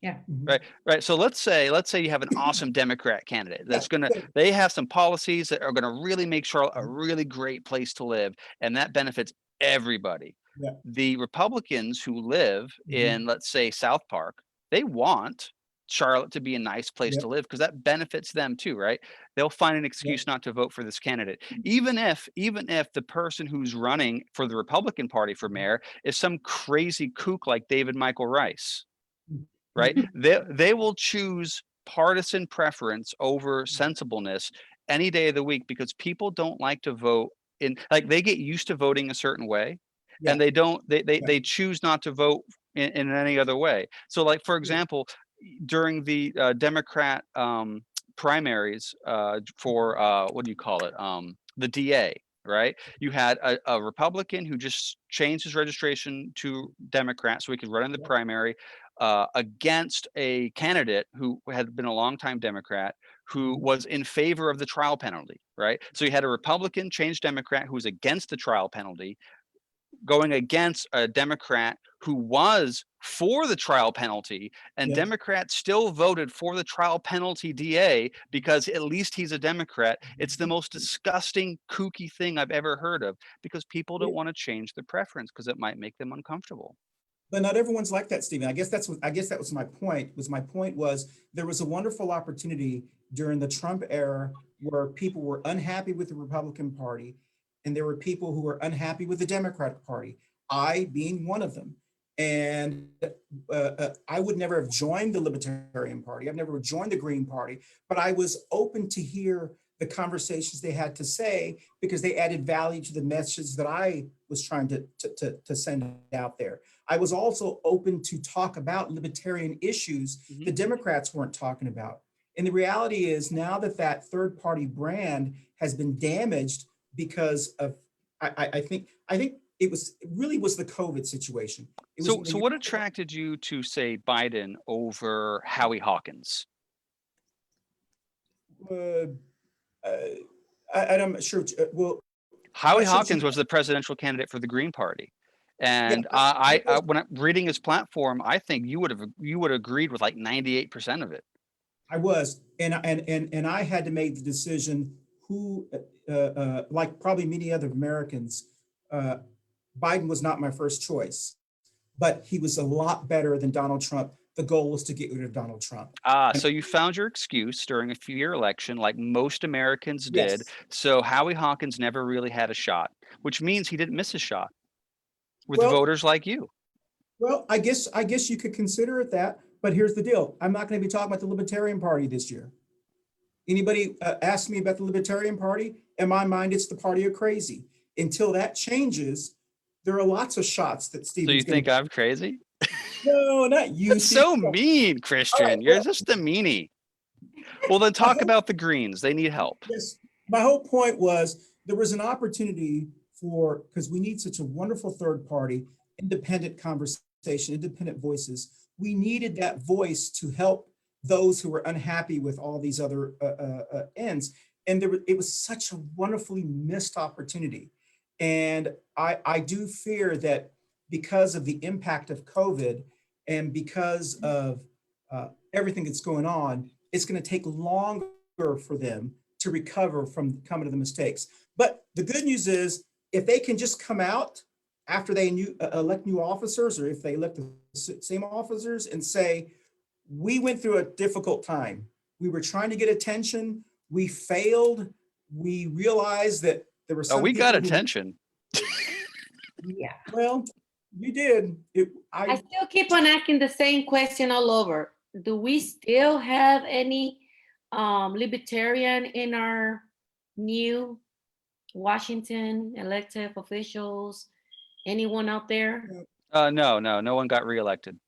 Yeah. Mhm. Right. So let's say you have an awesome Democrat candidate that's they have some policies that are gonna really make Charlotte a really great place to live, and that benefits everybody. Yeah. The Republicans who live Mhm. in, let's say, South Park, they want Charlotte to be a nice place Yep. to live because that benefits them too, right? They'll find an excuse not to vote for this candidate, even if the person who's running for the Republican Party for mayor is some crazy kook like David Michael Rice. Right? They will choose partisan preference over sensibleness any day of the week because people don't like to vote in, like, they get used to voting a certain way and Yeah. they choose not to vote in any other way. So, like, for example, during the Democrat primaries for what do you call it? The DA, right? You had a Republican who just changed his registration to Democrat so he could run in the primary against a candidate who had been a longtime Democrat who was in favor of the trial penalty, right? So you had a Republican change Democrat who was against the trial penalty going against a Democrat who was for the trial penalty, and Yeah. Democrats still voted for the trial penalty DA because at least he's a Democrat. It's the most disgusting, kooky thing I've ever heard of because people don't want to change their preference because it might make them uncomfortable. But not everyone's like that, Stephen. I guess that was my point. Was there was a wonderful opportunity during the Trump era where people were unhappy with the Republican Party, and there were people who were unhappy with the Democratic Party. I being one of them, and I would never have joined the Libertarian Party. I've never joined the Green Party, but I was open to hear the conversations they had to say because they added value to the message that I was trying to send out there. I was also open to talk about libertarian issues the Democrats weren't talking about. And the reality is now that third party brand has been damaged because of, I think it really was the COVID situation. So what attracted you to, say, Biden over Howie Hawkins? I'm not sure. Well, Howie Hawkins was the presidential candidate for the Green Party. And I when I'm reading his platform, I think you would have agreed with like 98% of it. I was, and I had to make the decision who, like probably many other Americans, Biden was not my first choice, but he was a lot better than Donald Trump. The goal was to get rid of Donald Trump. So you found your excuse during a few-year election, like most Americans did. Yes. So Howie Hawkins never really had a shot, which means he didn't miss a shot with voters like you. Well, I guess you could consider it that, but here's the deal. I'm not going to be talking about the Libertarian Party this year. Anybody ask me about the Libertarian Party? In my mind, it's the party of crazy. Until that changes, there are lots of shots that Steve. So you think I'm crazy? No, not you. That's so mean, Christian. Right, You're just a meanie. Well, then talk about the Greens. They need help. Yes, my whole point was there was an opportunity for, because we need such a wonderful third party, independent conversation, independent voices. We needed that voice to help those who were unhappy with all these other ends. And it was such a wonderfully missed opportunity. And I do fear that because of the impact of COVID and because of everything that's going on, it's going to take longer for them to recover from coming to the mistakes. But the good news is, if they can just come out after they elect new officers, or if they elect the same officers and say, we went through a difficult time. We were trying to get attention. We failed. We realized that there were some Oh, we got people who- attention. Yeah. Well, you did. I still keep on asking the same question all over. Do we still have any libertarian in our new Washington elected officials? Anyone out there? No one got reelected.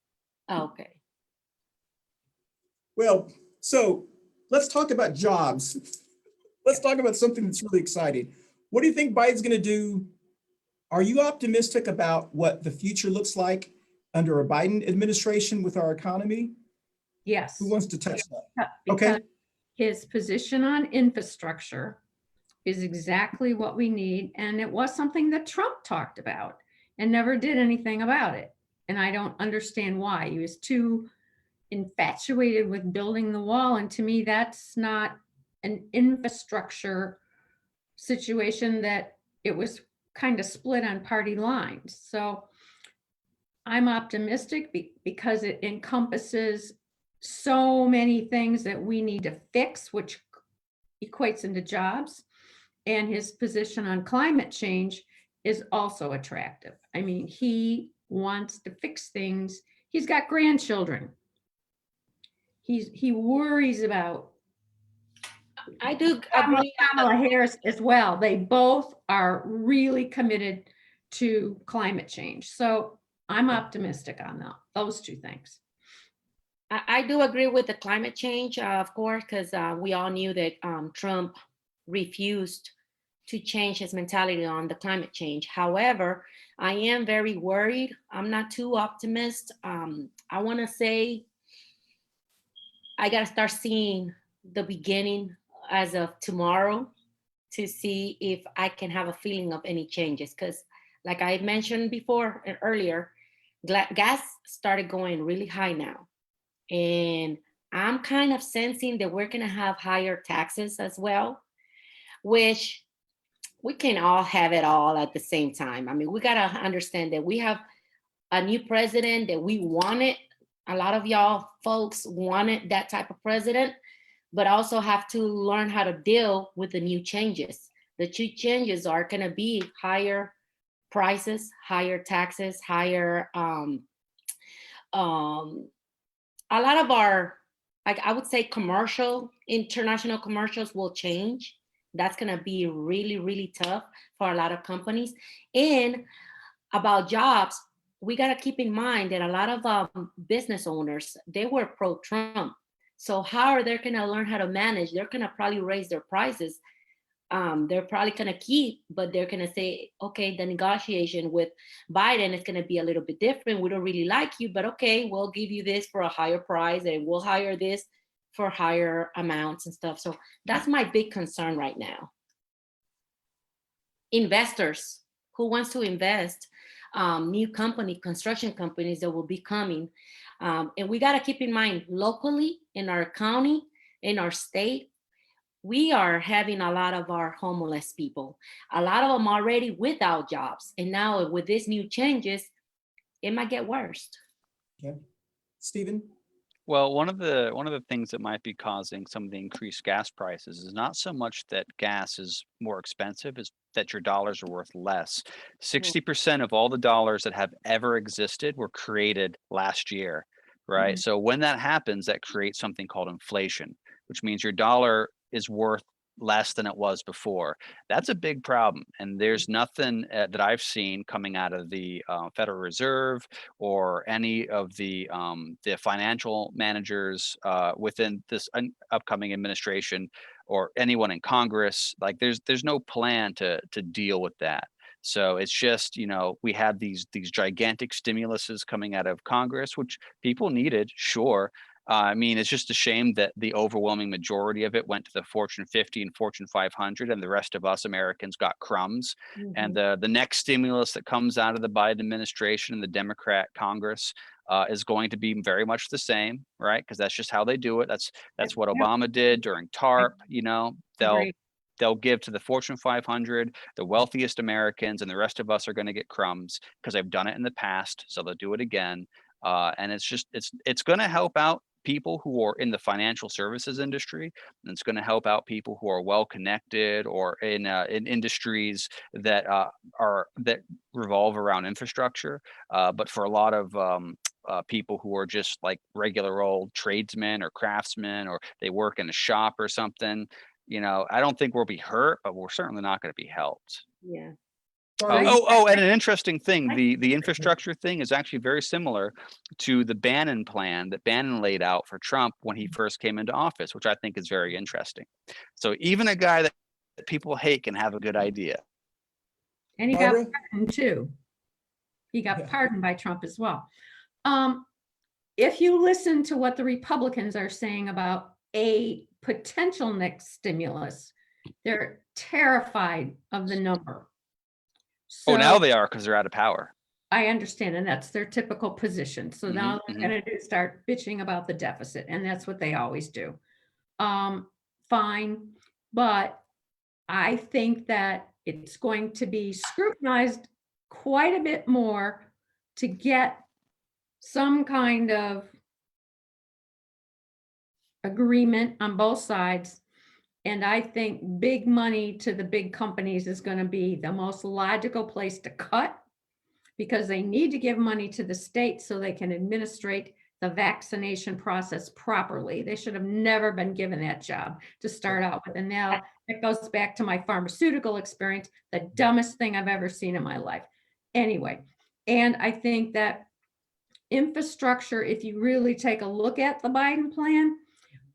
Oh, okay. Well, so let's talk about jobs. Let's talk about something that's really exciting. What do you think Biden's going to do? Are you optimistic about what the future looks like under a Biden administration with our economy? Yes. Who wants to touch that? Because Okay. his position on infrastructure is exactly what we need. And it was something that Trump talked about and never did anything about it. And I don't understand why. He was too infatuated with building the wall. And to me, that's not an infrastructure situation, that it was kind of split on party lines. So I'm optimistic because it encompasses so many things that we need to fix, which equates into jobs. And his position on climate change is also attractive. I mean, he wants to fix things. He's got grandchildren. He worries about I do agree. Kamala Harris as well. They both are really committed to climate change. So I'm optimistic on those two things. I do agree with the climate change, of course, because we all knew that Trump refused to change his mentality on the climate change. However, I am very worried. I'm not too optimist. I want to say I got to start seeing the beginning as of tomorrow to see if I can have a feeling of any changes. Because like I mentioned before and earlier, gas started going really high now. And I'm kind of sensing that we're going to have higher taxes as well, which we can all have it all at the same time. I mean, we got to understand that we have a new president that we wanted. A lot of y'all folks wanted that type of president, but also have to learn how to deal with the new changes. The two changes are going to be higher prices, higher taxes, higher, a lot of our, like I would say international commercials will change. That's going to be really, really tough for a lot of companies. And about jobs, we got to keep in mind that a lot of business owners, they were pro-Trump. So how are they going to learn how to manage? They're going to probably raise their prices. They're probably going to keep, but they're going to say, okay, the negotiation with Biden is going to be a little bit different. We don't really like you, but okay, we'll give you this for a higher price and we'll hire this for higher amounts and stuff. So that's my big concern right now. Investors who wants to invest, new construction companies that will be coming. And we got to keep in mind locally in our county, in our state, we are having a lot of our homeless people, a lot of them already without jobs. And now with these new changes, it might get worse. Okay. Stephen? Well, one of the things that might be causing some of the increased gas prices is not so much that gas is more expensive, is that your dollars are worth less. 60% of all the dollars that have ever existed were created last year, right? So when that happens, that creates something called inflation, which means your dollar is worth less than it was before. That's a big problem. And there's nothing that I've seen coming out of the Federal Reserve or any of the financial managers within this upcoming administration or anyone in Congress. Like there's no plan to deal with that. So it's just, you know, we had these gigantic stimuluses coming out of Congress, which people needed, sure. I mean, it's just a shame that the overwhelming majority of it went to the Fortune 50 and Fortune 500, and the rest of us Americans got crumbs. And the next stimulus that comes out of the Biden administration and the Democrat Congress is going to be very much the same, right? Because that's just how they do it. That's what Obama did during TARP. You know, they'll give to the Fortune 500, the wealthiest Americans, and the rest of us are going to get crumbs because they've done it in the past. So they'll do it again. And it's going to help out people who are in the financial services industry, and it's going to help out people who are well connected or in industries that that revolve around infrastructure. But for a lot of people who are just like regular old tradesmen or craftsmen, or they work in a shop or something, you know, I don't think we'll be hurt, but we're certainly not going to be helped. Yeah. And an interesting thing, the infrastructure thing is actually very similar to the Bannon plan that Bannon laid out for Trump when he first came into office, which I think is very interesting. So even a guy that people hate can have a good idea. And he Barbara? got pardoned too. He got pardoned by Trump as well. If you listen to what the Republicans are saying about a potential next stimulus, they're terrified of the number. So, Now they are, because they're out of power. I understand, and that's their typical position. So now they're going to start bitching about the deficit, and that's what they always do. Fine, but I think that it's going to be scrutinized quite a bit more to get some kind of agreement on both sides. And I think big money to the big companies is going to be the most logical place to cut, because they need to give money to the state so they can administrate the vaccination process properly. They should have never been given that job to start out with. And now it goes back to my pharmaceutical experience, the dumbest thing I've ever seen in my life. Anyway, and I think that infrastructure, if you really take a look at the Biden plan,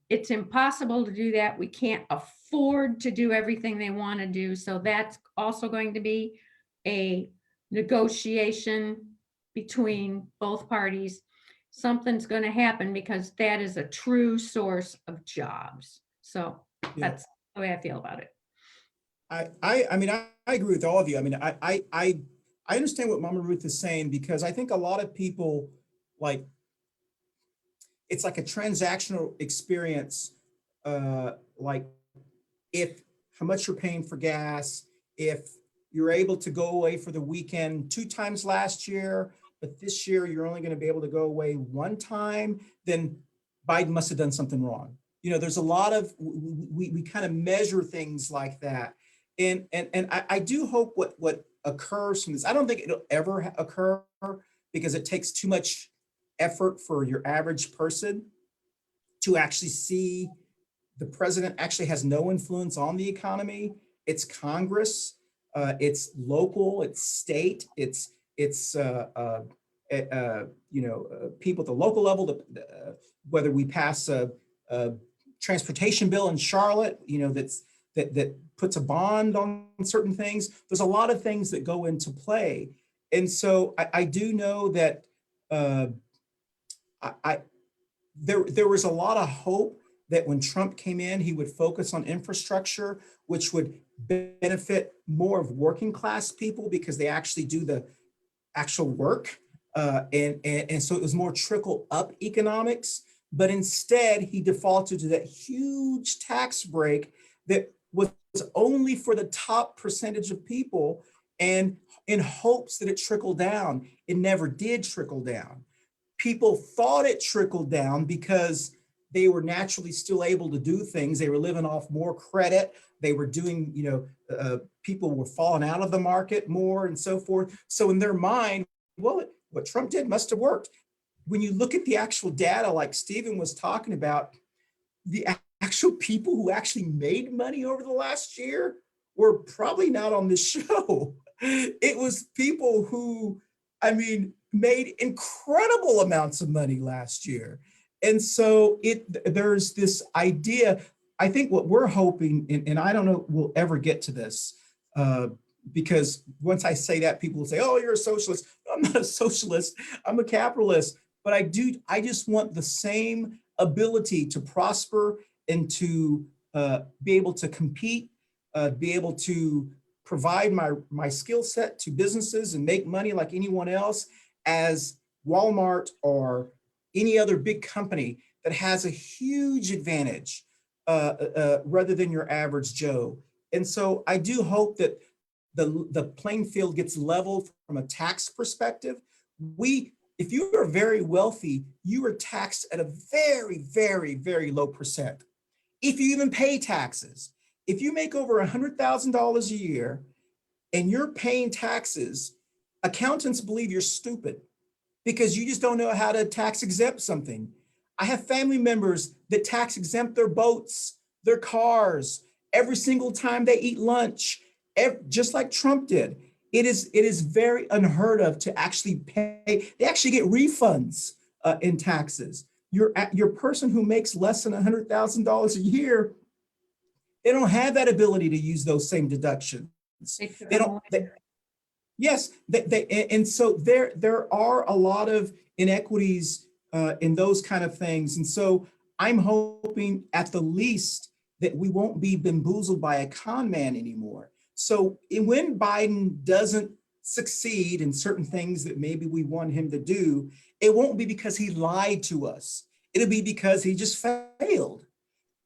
it's impossible to do that. We can't afford to do everything they want to do. So that's also going to be a negotiation between both parties. Something's going to happen because that is a true source of jobs. So that's the way I feel about it. I mean, I agree with all of you. I mean, I understand what Mamma Ruth is saying, because I think a lot of people, like, it's like a transactional experience, like if how much you're paying for gas, if you're able to go away for the weekend 2 times last year, but this year you're only going to be able to go away 1 time, then Biden must have done something wrong. You know, there's a lot of, we kind of measure things like that. And I do hope what occurs from this, I don't think it'll ever occur, because it takes too much effort for your average person to actually see the president actually has no influence on the economy. It's Congress, it's local, it's state, it's people at the local level, whether we pass a transportation bill in Charlotte, you know, that puts a bond on certain things. There's a lot of things that go into play. And so I do know that there was a lot of hope that when Trump came in, he would focus on infrastructure, which would benefit more of working class people because they actually do the actual work. And so it was more trickle up economics. But instead, he defaulted to that huge tax break that was only for the top percentage of people, and in hopes that it trickled down. It never did trickle down. People thought it trickled down because they were naturally still able to do things. They were living off more credit. They were doing, people were falling out of the market more and so forth. So in their mind, well, what Trump did must have worked. When you look at the actual data, like Stephen was talking about, the actual people who actually made money over the last year were probably not on this show. It was people who, I mean, made incredible amounts of money last year. And so there's this idea, I think what we're hoping, and I don't know we'll ever get to this, because once I say that, people will say, oh, you're a socialist. No, I'm not a socialist, I'm a capitalist. But I just want the same ability to prosper and to be able to compete, be able to provide my skill set to businesses and make money like anyone else, as Walmart or any other big company that has a huge advantage rather than your average Joe. And so I do hope that the playing field gets leveled from a tax perspective. If you are very wealthy, you are taxed at a very, very, very low percent. If you even pay taxes, if you make over $100,000 a year and you're paying taxes, accountants believe you're stupid because you just don't know how to tax exempt something. I have family members that tax exempt their boats, their cars, every single time they eat lunch, just like Trump did. It is very unheard of to actually pay. They actually get refunds in taxes. Your person who makes less than $100,000 a year, they don't have that ability to use those same deductions. They don't. Yes, and so there are a lot of inequities in those kind of things. And so I'm hoping at the least that we won't be bamboozled by a con man anymore. So when Biden doesn't succeed in certain things that maybe we want him to do, it won't be because he lied to us. It'll be because he just failed.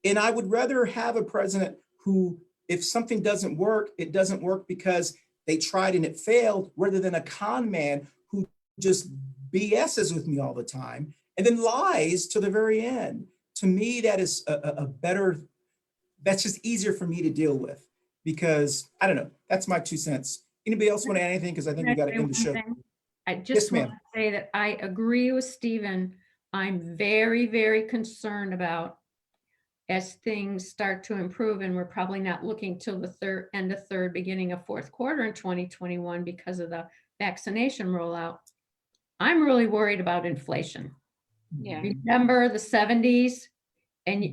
And I would rather have a president who, if something doesn't work, it doesn't work because they tried and it failed, rather than a con man who just BS's with me all the time and then lies to the very end. To me, that is a better, that's just easier for me to deal with, because I don't know, that's my 2 cents. Anybody else want to add anything? Because I think we got to end the show. I just want to say that I agree with Stephen. I'm very, very concerned about, as things start to improve, and we're probably not looking till the end of third, beginning of fourth quarter in 2021 because of the vaccination rollout. I'm really worried about inflation. Yeah. Remember the 70s, and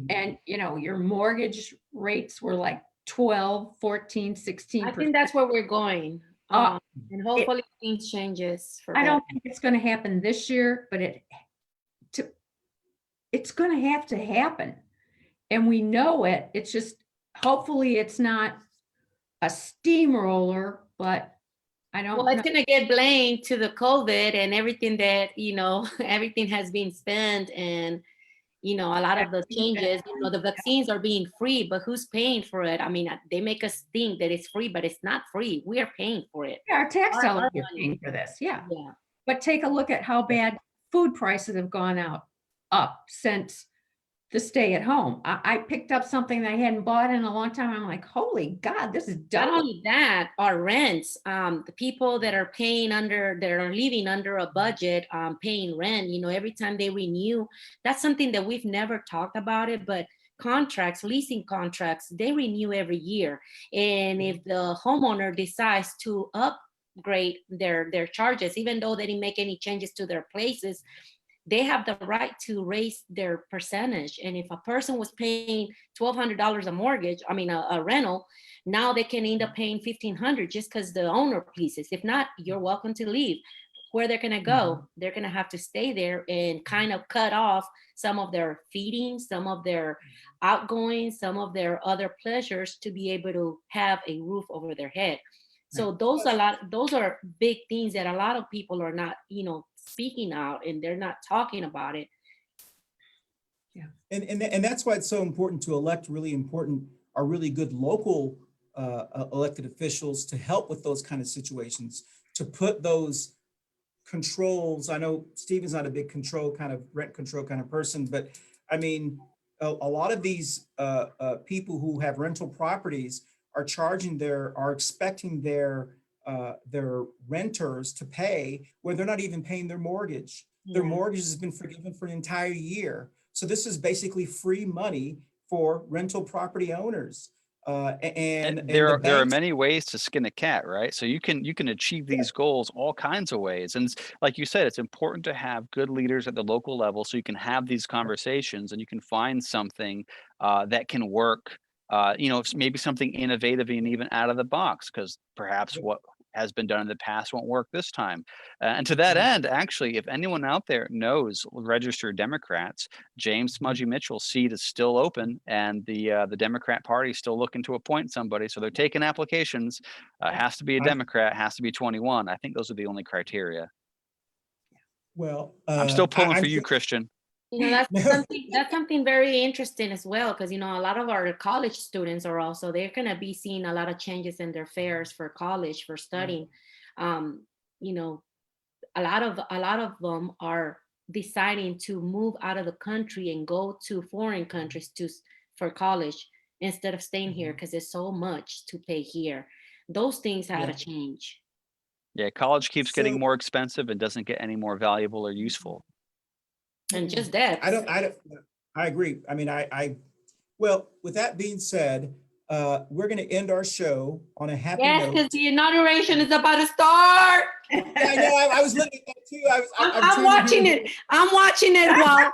you know, your mortgage rates were like 12, 14, 16%. I think that's where we're going. And hopefully things changes for I better. don't think it's going to happen this year, but it's going to have to happen. And we know it. It's just, hopefully it's not a steamroller, but I don't Well, it's going to get blamed to the COVID and everything that, you know, everything has been spent, and, you know, a lot of the changes, you know, the vaccines are being free, but who's paying for it? I mean, they make us think that it's free, but it's not free. We are paying for it. Yeah, our tax dollars our are money. paying for this. Yeah. Yeah. But take a look at how bad food prices have gone up since the stay at home. I picked up something that I hadn't bought in a long time. I'm like, holy God, this is Not double. only that, our rents, the people that are paying under, that are living under a budget, paying rent, you know, every time they renew, that's something that we've never talked about it, but contracts, leasing contracts, they renew every year. And if the homeowner decides to upgrade their charges, even though they didn't make any changes to their places, they have the right to raise their percentage. And if a person was paying $1,200 a mortgage, I mean, a rental, now they can end up paying $1,500 just because the owner pleases. If not, you're welcome to leave. Where they're gonna go, they're gonna have to stay there and kind of cut off some of their feeding, some of their outgoing, some of their other pleasures to be able to have a roof over their head. So those are big things that a lot of people are not, you know, speaking out, and they're not talking about it. Yeah, and that's why it's so important to elect really good local elected officials to help with those kind of situations, to put those controls. I know Stephen's not a big rent control kind of person, but I mean, a lot of these people who have rental properties are expecting their renters to pay when they're not even paying their mortgage. Their mortgage has been forgiven for an entire year. So this is basically free money for rental property owners. And there the are banks- many ways to skin a cat, right? So you can achieve these goals all kinds of ways. And like you said, it's important to have good leaders at the local level so you can have these conversations and you can find something that can work. Maybe something innovative and even out of the box, because perhaps what has been done in the past won't work this time. And to that end, actually, if anyone out there knows registered Democrats, James Smudgy Mitchell's seat is still open, and the Democrat Party is still looking to appoint somebody. So they're taking applications. Has to be a Democrat, has to be 21. I think those are the only criteria. Well, I'm still pulling I'm for you, Christian. That's something very interesting as well, because a lot of our college students are also, they're going to be seeing a lot of changes in their fares for college, for studying. A lot of them are deciding to move out of the country and go to foreign countries for college instead of staying here, because there's so much to pay here. Those things had to change. Yeah, college keeps getting more expensive and doesn't get any more valuable or useful. And just that. I agree. I mean, well, with that being said, we're going to end our show on a happy note. Yes, because the inauguration is about to start. Yeah, I know. I was looking at that too. I'm watching it. I'm watching it while.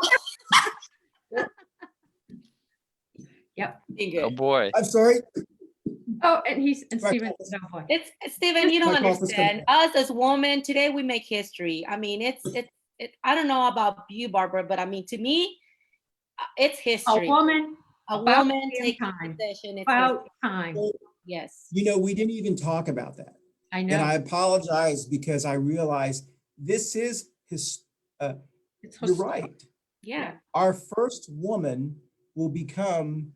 Yep. Oh boy. I'm sorry. Oh, and Steven, oh boy. It's Steven, you don't My cough is understand. Us as women, today we make history. I mean, it's I don't know about you, Barbara, but I mean, to me, it's history. A woman taking time. possession. It's About history. time. Yes. We didn't even talk about that. I know. And I apologize because I realize this is you're right. Yeah. Our first woman will become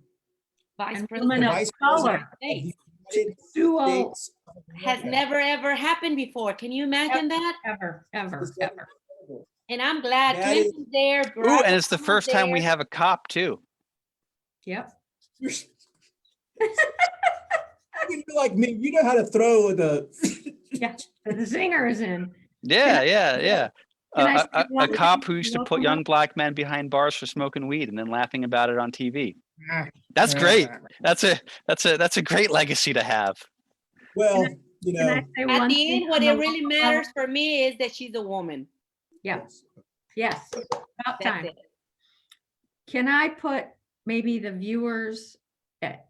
Vice And President. women of Vice color. President of the United Duo. States of Has America. never ever happened before. Can you imagine that? Ever. And I'm glad That is- Clinton's there. Ooh, Barack and it's the Obama's first time we there. have a cop too. Yep. You're like me. You know how to throw the. Yeah. The zinger is in. Yeah. Can I say A one cop thing who used to local put young black men behind bars for smoking weed and then laughing about it on TV. That's great. That's a great legacy to have. Well, Can I say At one the thing end, what on it the really local matters level? for me is that she's a woman. Yeah. Yes. About That's time. it. Can I put maybe the viewers at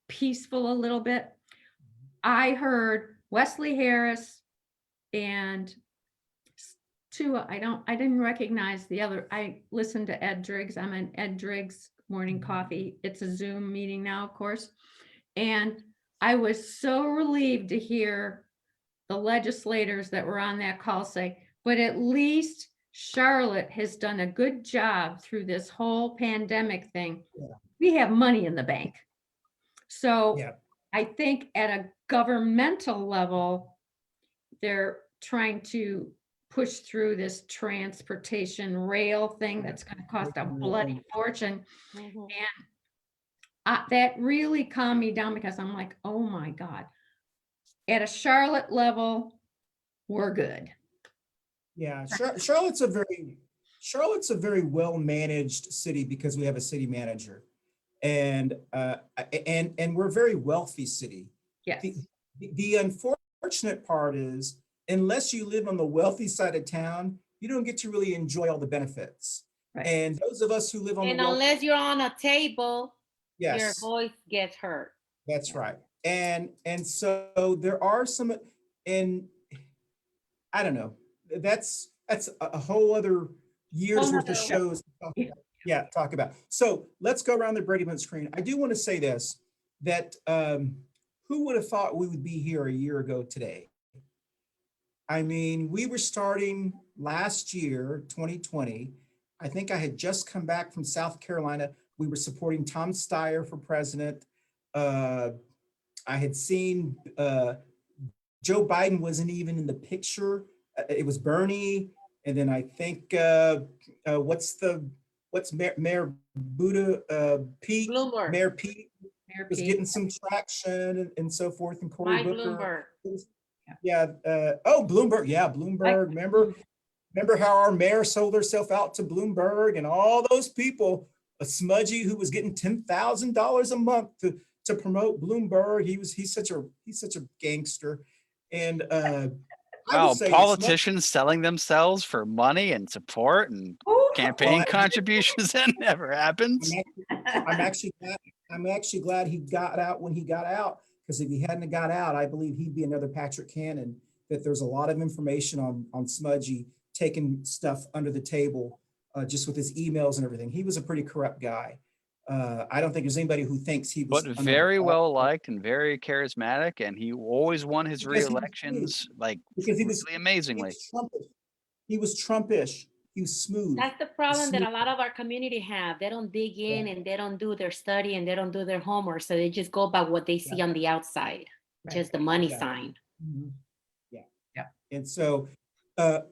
peaceful a little bit? I heard Wesley Harris and two, I didn't recognize the other. I listened to Ed Driggs. I'm in Ed Driggs Morning Coffee. It's a Zoom meeting now, of course. And I was so relieved to hear the legislators that were on that call say, but at least Charlotte has done a good job through this whole pandemic thing. Yeah. We have money in the bank. So Yeah. I think at a governmental level, they're trying to push through this transportation rail thing that's going to cost a bloody fortune. Mhm. That really calmed me down because I'm like, oh my God. At a Charlotte level, we're good. Yeah, Charlotte's a very well-managed city because we have a city manager, and we're a very wealthy city. Yes. The unfortunate part is, unless you live on the wealthy side of town, you don't get to really enjoy all the benefits. Right. And those of us who live on And the wealthy, unless you're on a table, your yes, voice gets heard. that's right. And so there are some, and I don't know, that's a whole other year's worth of shows to talk about. Yeah, talk about. So let's go around the Brady Bunch screen. I do want to say this, that who would have thought we would be here a year ago today? I mean, we were starting last year, 2020. I think I had just come back from South Carolina. We were supporting Tom Steyer for president. I had seen Joe Biden wasn't even in the picture. It was Bernie. And then I think, what's Mayor Buddha, Pete? Bloomberg. Mayor Pete Mayor was Pete. getting some traction and so forth. And Cory Mike Booker. Bloomberg. Yeah. Bloomberg. Yeah, Bloomberg. Remember how our mayor sold herself out to Bloomberg and all those people a smudgy who was getting $10,000 a month to promote Bloomberg. He's such a gangster. And I Wow, would say politicians selling themselves for money and support and campaign contributions. That never happens. I'm actually glad he got out when he got out, because if he hadn't got out, I believe he'd be another Patrick Cannon. That there's a lot of information on Smudgy taking stuff under the table, just with his emails and everything. He was a pretty corrupt guy. I don't think there's anybody who thinks he was. But very well liked and very charismatic, and he always won his re-elections like really amazingly. He was Trumpish. He was smooth. That's the problem that a lot of our community have. They don't dig in and they don't do their study and they don't do their homework. So they just go by what they see on the outside, just the money sign. Mm-hmm. Yeah. And so a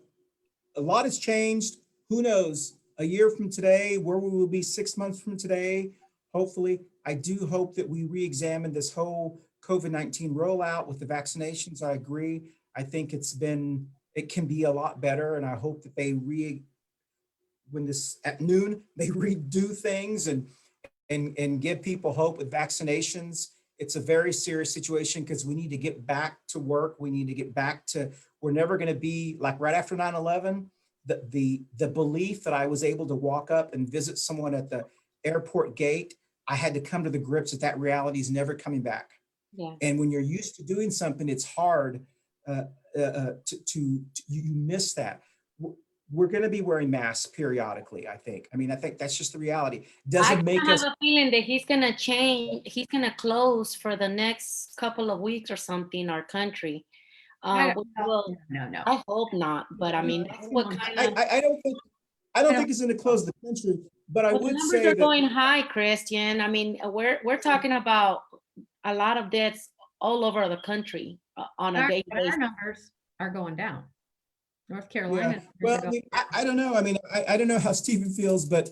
lot has changed. Who knows? A year from today, where we will be 6 months from today, hopefully. I do hope that we re-examine this whole COVID-19 rollout with the vaccinations. I agree. I think it can be a lot better. And I hope that when this at noon, they redo things and give people hope with vaccinations. It's a very serious situation because we need to get back to work. We need to get back to, we're never going to be like right after 9/11. The belief that I was able to walk up and visit someone at the airport gate, I had to come to the grips that reality is never coming back. Yeah. And when you're used to doing something, it's hard you miss that. We're going to be wearing masks periodically, I think. I think that's just the reality. Doesn't make us. I have a feeling that he's going to change. He's going to close for the next couple of weeks or something, our country. No. I hope not. But that's what kind of. I don't think it's going to close the country. But I would say the numbers are going high, Christian. We're talking about a lot of deaths all over the country on a daily basis. Our numbers are going down. North Carolina. Yeah. Well, I don't know. I don't know how Stephen feels, but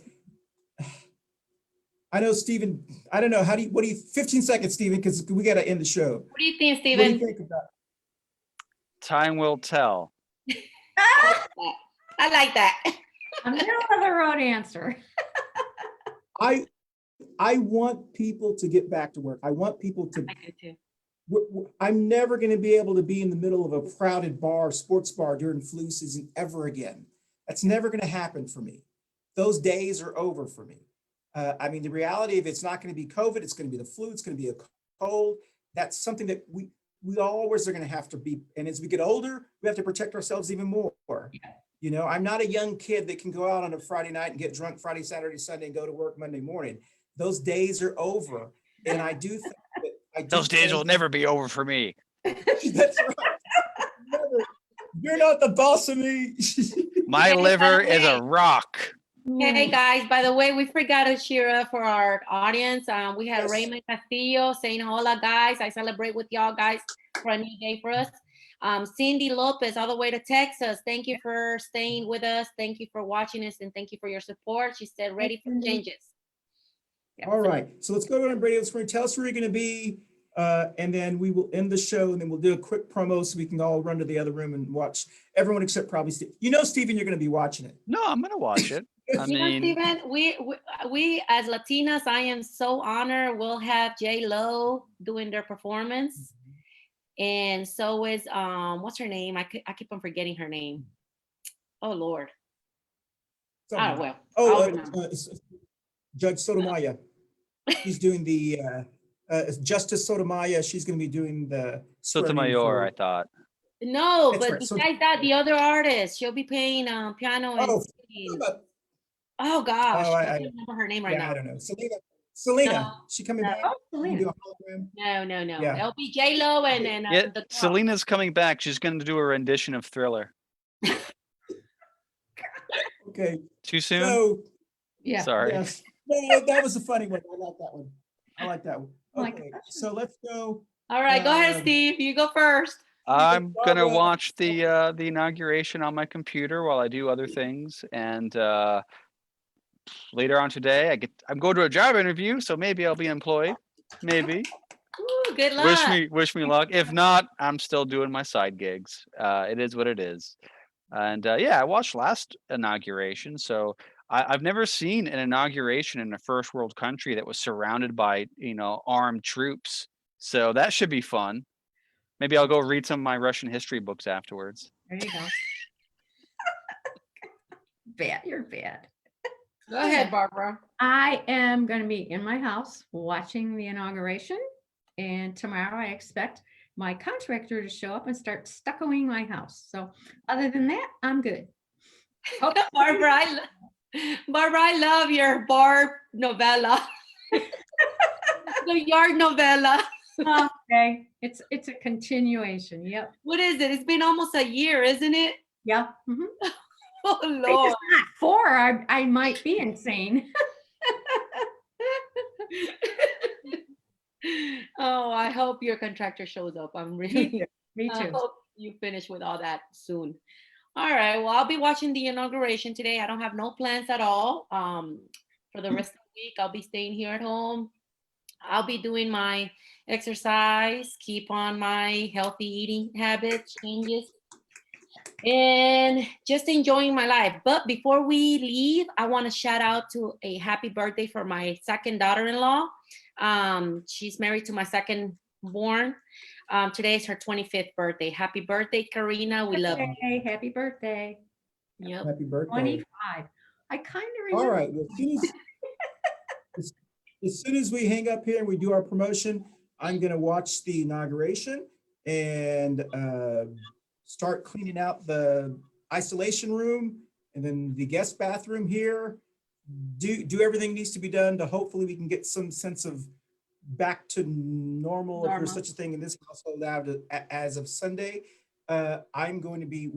I know Stephen. I don't know. 15 seconds, Stephen, because we got to end the show. What do you think, Stephen? What do you think about it? Time will tell. I like that. A middle of the road answer. I want people to get back to work. I want people to. I do too. I'm never going to be able to be in the middle of a crowded sports bar during flu season ever again. That's never going to happen for me. Those days are over for me. The reality of it's not going to be COVID, it's going to be the flu, it's going to be a cold. That's something that we always are going to have to be. And as we get older, we have to protect ourselves even more. Yeah. I'm not a young kid that can go out on a Friday night and get drunk Friday, Saturday, Sunday, and go to work Monday morning. Those days are over. And I do think that those days will never be over for me. That's right. You're not the boss of me. My liver is a rock. Hey guys, by the way, we forgot to cheer up for our audience. We had Raymond Castillo saying, hola guys, I celebrate with y'all guys for a new day for us. Cindy Lopez, all the way to Texas. Thank you for staying with us. Thank you for watching us and thank you for your support. She said, ready for changes. Yeah. All right, so let's go to radio screen. Tell us where you're going to be, and then we will end the show, and then we'll do a quick promo so we can all run to the other room and watch. Everyone except probably Steve. Stephen, you're going to be watching it. No, I'm going to watch it. Stephen, we as Latinas, I am so honored. We'll have J-Lo doing their performance, and so is what's her name? I keep on forgetting her name. Oh Lord. Judge Sotomayor. She's doing the Justice Sotomayor. She's going to be doing the Sotomayor, I thought. No, but besides that, the other artist, she'll be playing piano and singing. Oh gosh, I can't remember her name right now. I don't know. Selena. No. She coming back? Oh, Selena. No. Yeah. It'll be J-Lo and Selena's coming back. She's going to do a rendition of Thriller. Okay. Too soon? So, yeah. Sorry. Yes. No, that was a funny one. I like that one. Okay, so let's go. All right, go ahead, Steve. You go first. I'm gonna watch the inauguration on my computer while I do other things, and later on today, I'm going to a job interview, so maybe I'll be employed. Maybe. Ooh, good luck. Wish me luck. If not, I'm still doing my side gigs. It is what it is. And I watched last inauguration, so I've never seen an inauguration in a first world country that was surrounded by, armed troops. So that should be fun. Maybe I'll go read some of my Russian history books afterwards. There you go. Bad, you're bad. Go ahead, Barbara. I am going to be in my house watching the inauguration. And tomorrow I expect my contractor to show up and start stuccoing my house. So other than that, I'm good. Oh, Barbara, I love your Barb novella. The yard novella. okay. It's a continuation. Yep. What is it? It's been almost a year, isn't it? Yeah. Mhm. Oh, If Lord. it's not 4, I might be insane. Oh, I hope your contractor shows up. I'm really, Me I too. hope you finish with all that soon. All right. Well, I'll be watching the inauguration today. I don't have no plans at all. For the rest of the week, I'll be staying here at home. I'll be doing my exercise, keep on my healthy eating habits, changes, and just enjoying my life. But before we leave, I want to shout out to a happy birthday for my second daughter-in-law. She's married to my second born. Today is her 25th birthday. Happy birthday, Karina. We love you. Hey, happy birthday. Yep. Happy birthday. 25. I kind of All remember. right. Well, as soon as we hang up here and we do our promotion, I'm going to watch the inauguration and start cleaning out the isolation room and then the guest bathroom here. Do everything needs to be done to hopefully we can get some sense of back to normal, if there's such a thing in this household as of Sunday. I'm going to be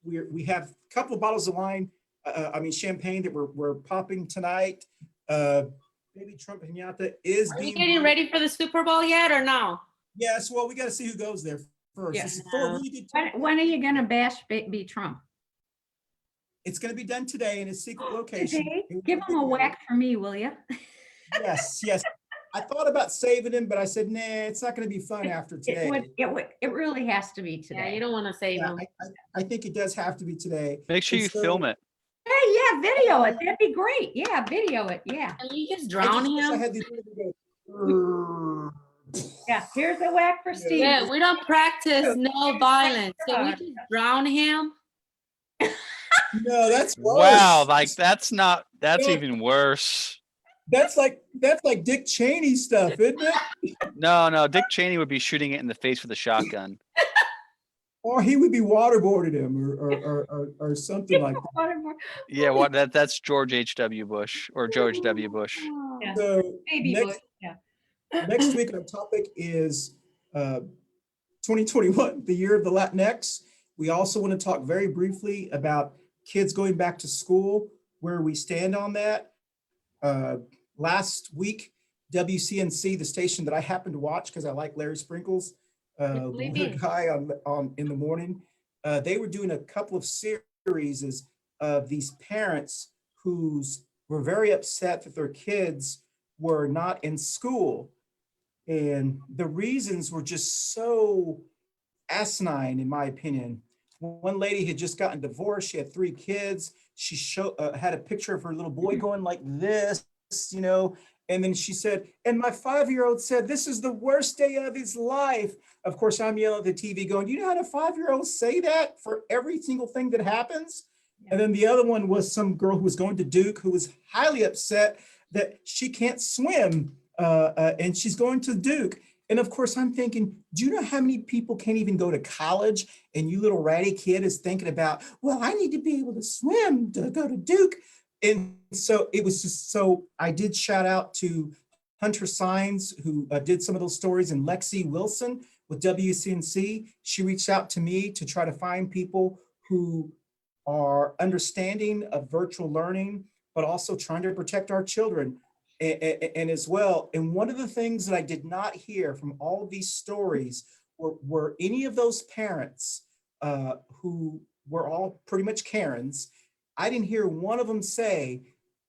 we have a couple of bottles of wine, champagne that we're popping tonight. Maybe Trump Pinata is Are you being getting ready for the Super Bowl yet or no? Yes, well, we got to see who goes there first. Yeah. This is 4 really good. When are you going to bash be Trump? It's going to be done today in a secret location. Today? Give him a whack for me, will you? Yes. I thought about saving him, but I said, nah, it's not going to be fun after today. It really has to be today. Yeah, you don't want to save Yeah, him. I think it does have to be today. Make sure you film it. Hey, yeah, video it. That'd be great. Yeah, video it. Yeah. Can you just I drown just wish I him? had the ability to go, Yeah, here's a whack for Steve. Yeah, we don't practice no violence. Can we just drown him? No, that's worse. Wow, that's Yeah. even worse. That's like Dick Cheney stuff, isn't it? No, Dick Cheney would be shooting it in the face with a shotgun. Or he would be waterboarded him or something like that. Yeah, that's George H.W. Bush or George W. Bush. Yeah. So Baby next, Bush. Yeah. next week our topic is 2021, the year of the Latinx. We also want to talk very briefly about kids going back to school, where we stand on that. Last week, WCNC, the station that I happen to watch because I like Larry Sprinkles, the weird guy on in the morning, they were doing a couple of series of these parents who were very upset that their kids were not in school. And the reasons were just so asinine, in my opinion. One lady had just gotten divorced. She had 3 kids. She had a picture of her little boy going like this, and then she said, and my 5-year-old said, this is the worst day of his life. Of course, I'm yelling at the TV going, you know how a 5-year-old say that for every single thing that happens? Yeah. And then the other one was some girl who was going to Duke who was highly upset that she can't swim and she's going to Duke. And of course, I'm thinking, do you know how many people can't even go to college? And you little ratty kid is thinking about, well, I need to be able to swim to go to Duke. And so it was just, so I did shout out to Hunter Sines, who did some of those stories, and Lexi Wilson with WCNC. She reached out to me to try to find people who are understanding of virtual learning, but also trying to protect our children. And as well, and one of the things that I did not hear from all of these stories were any of those parents who were all pretty much Karens. I didn't hear one of them say,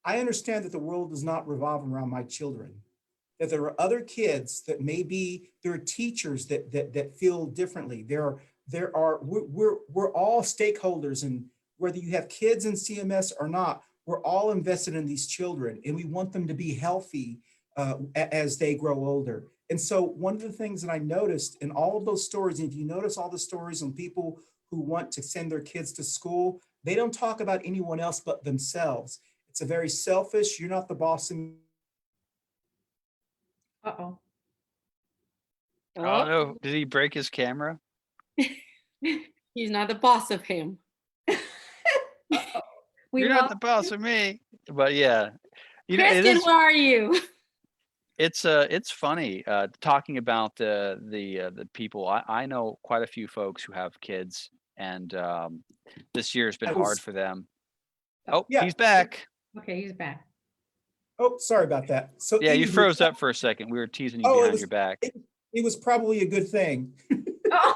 I understand that the world does not revolve around my children, that there are other kids that maybe there are teachers that feel differently. We're all stakeholders, and whether you have kids in CMS or not, we're all invested in these children, and we want them to be healthy as they grow older. And so one of the things that I noticed in all of those stories, and if you notice all the stories on people who want to send their kids to school, they don't talk about anyone else but themselves. It's a very selfish, you're not the boss. Uh-oh. Oh no, did he break his camera? He's not the boss of him. We You're not lost the boss of me. But yeah, you know, it Kristen, is. where are you? It's funny talking about the people. I know quite a few folks who have kids, and this year has been hard for them. Oh, Yeah. he's back. Okay, he's back. Oh, sorry about that. So Yeah, you anywho, froze up for a second. We were teasing you Oh, behind your back. it was probably a good thing. Oh.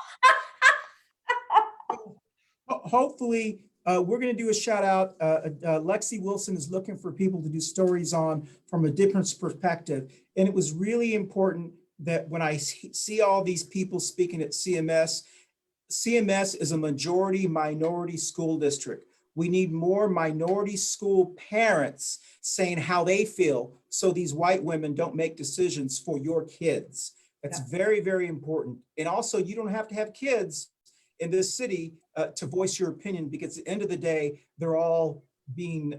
Hopefully, we're going to do a shout out. Lexi Wilson is looking for people to do stories on from a different perspective. And it was really important that when I see all these people speaking at CMS, CMS is a majority minority school district. We need more minority school parents saying how they feel so these white women don't make decisions for your kids. That's very, very important. And also, you don't have to have kids in this city to voice your opinion, because at the end of the day, they're all being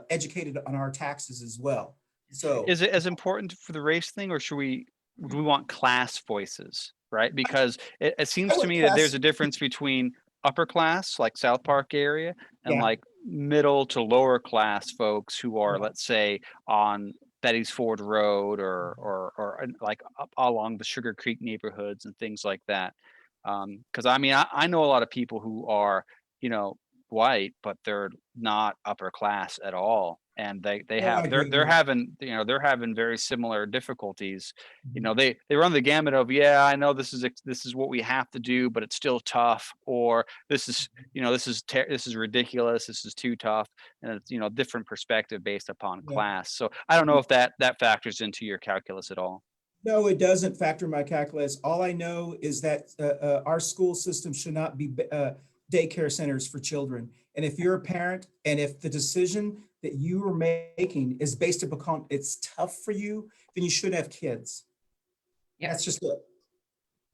educated on our taxes as well. So Is it as important for the race thing, or do we want class voices, right? Because it seems to me that there's a difference between upper class, like South Park area, and like middle to lower class folks who are, let's say, on Betty's Ford Road or like up along the Sugar Creek neighborhoods and things like that. Because I mean, I know a lot of people who are, white, but they're not upper class at all, and they're having very similar difficulties. They run the gamut of, I know this is what we have to do, but it's still tough, or this is ridiculous, this is too tough, and it's different perspective based upon class. So I don't know if that factors into your calculus at all. No, it doesn't factor in my calculus. All I know is that our school system should not be daycare centers for children. And if you're a parent, and if the decision that you are making is based upon it's tough for you, then you shouldn't have kids. That's just it.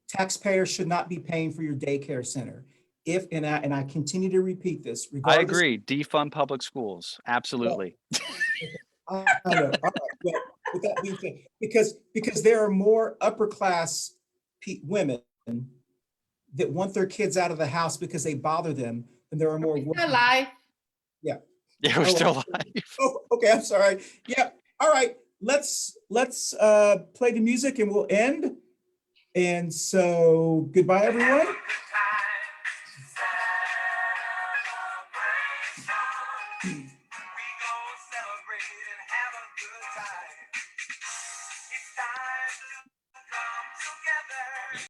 Taxpayers should not be paying for your daycare center. And I continue to repeat this. I agree. Defund public schools. Absolutely. I know. All right. Well, with that being said, because there are more upper class women that want their kids out of the house because they bother them, and there are more women. Alive. Yeah. Yeah, we're still alive. Oh, okay. I'm sorry. Yeah. All right. Let's play the music and we'll end. And so goodbye, everyone.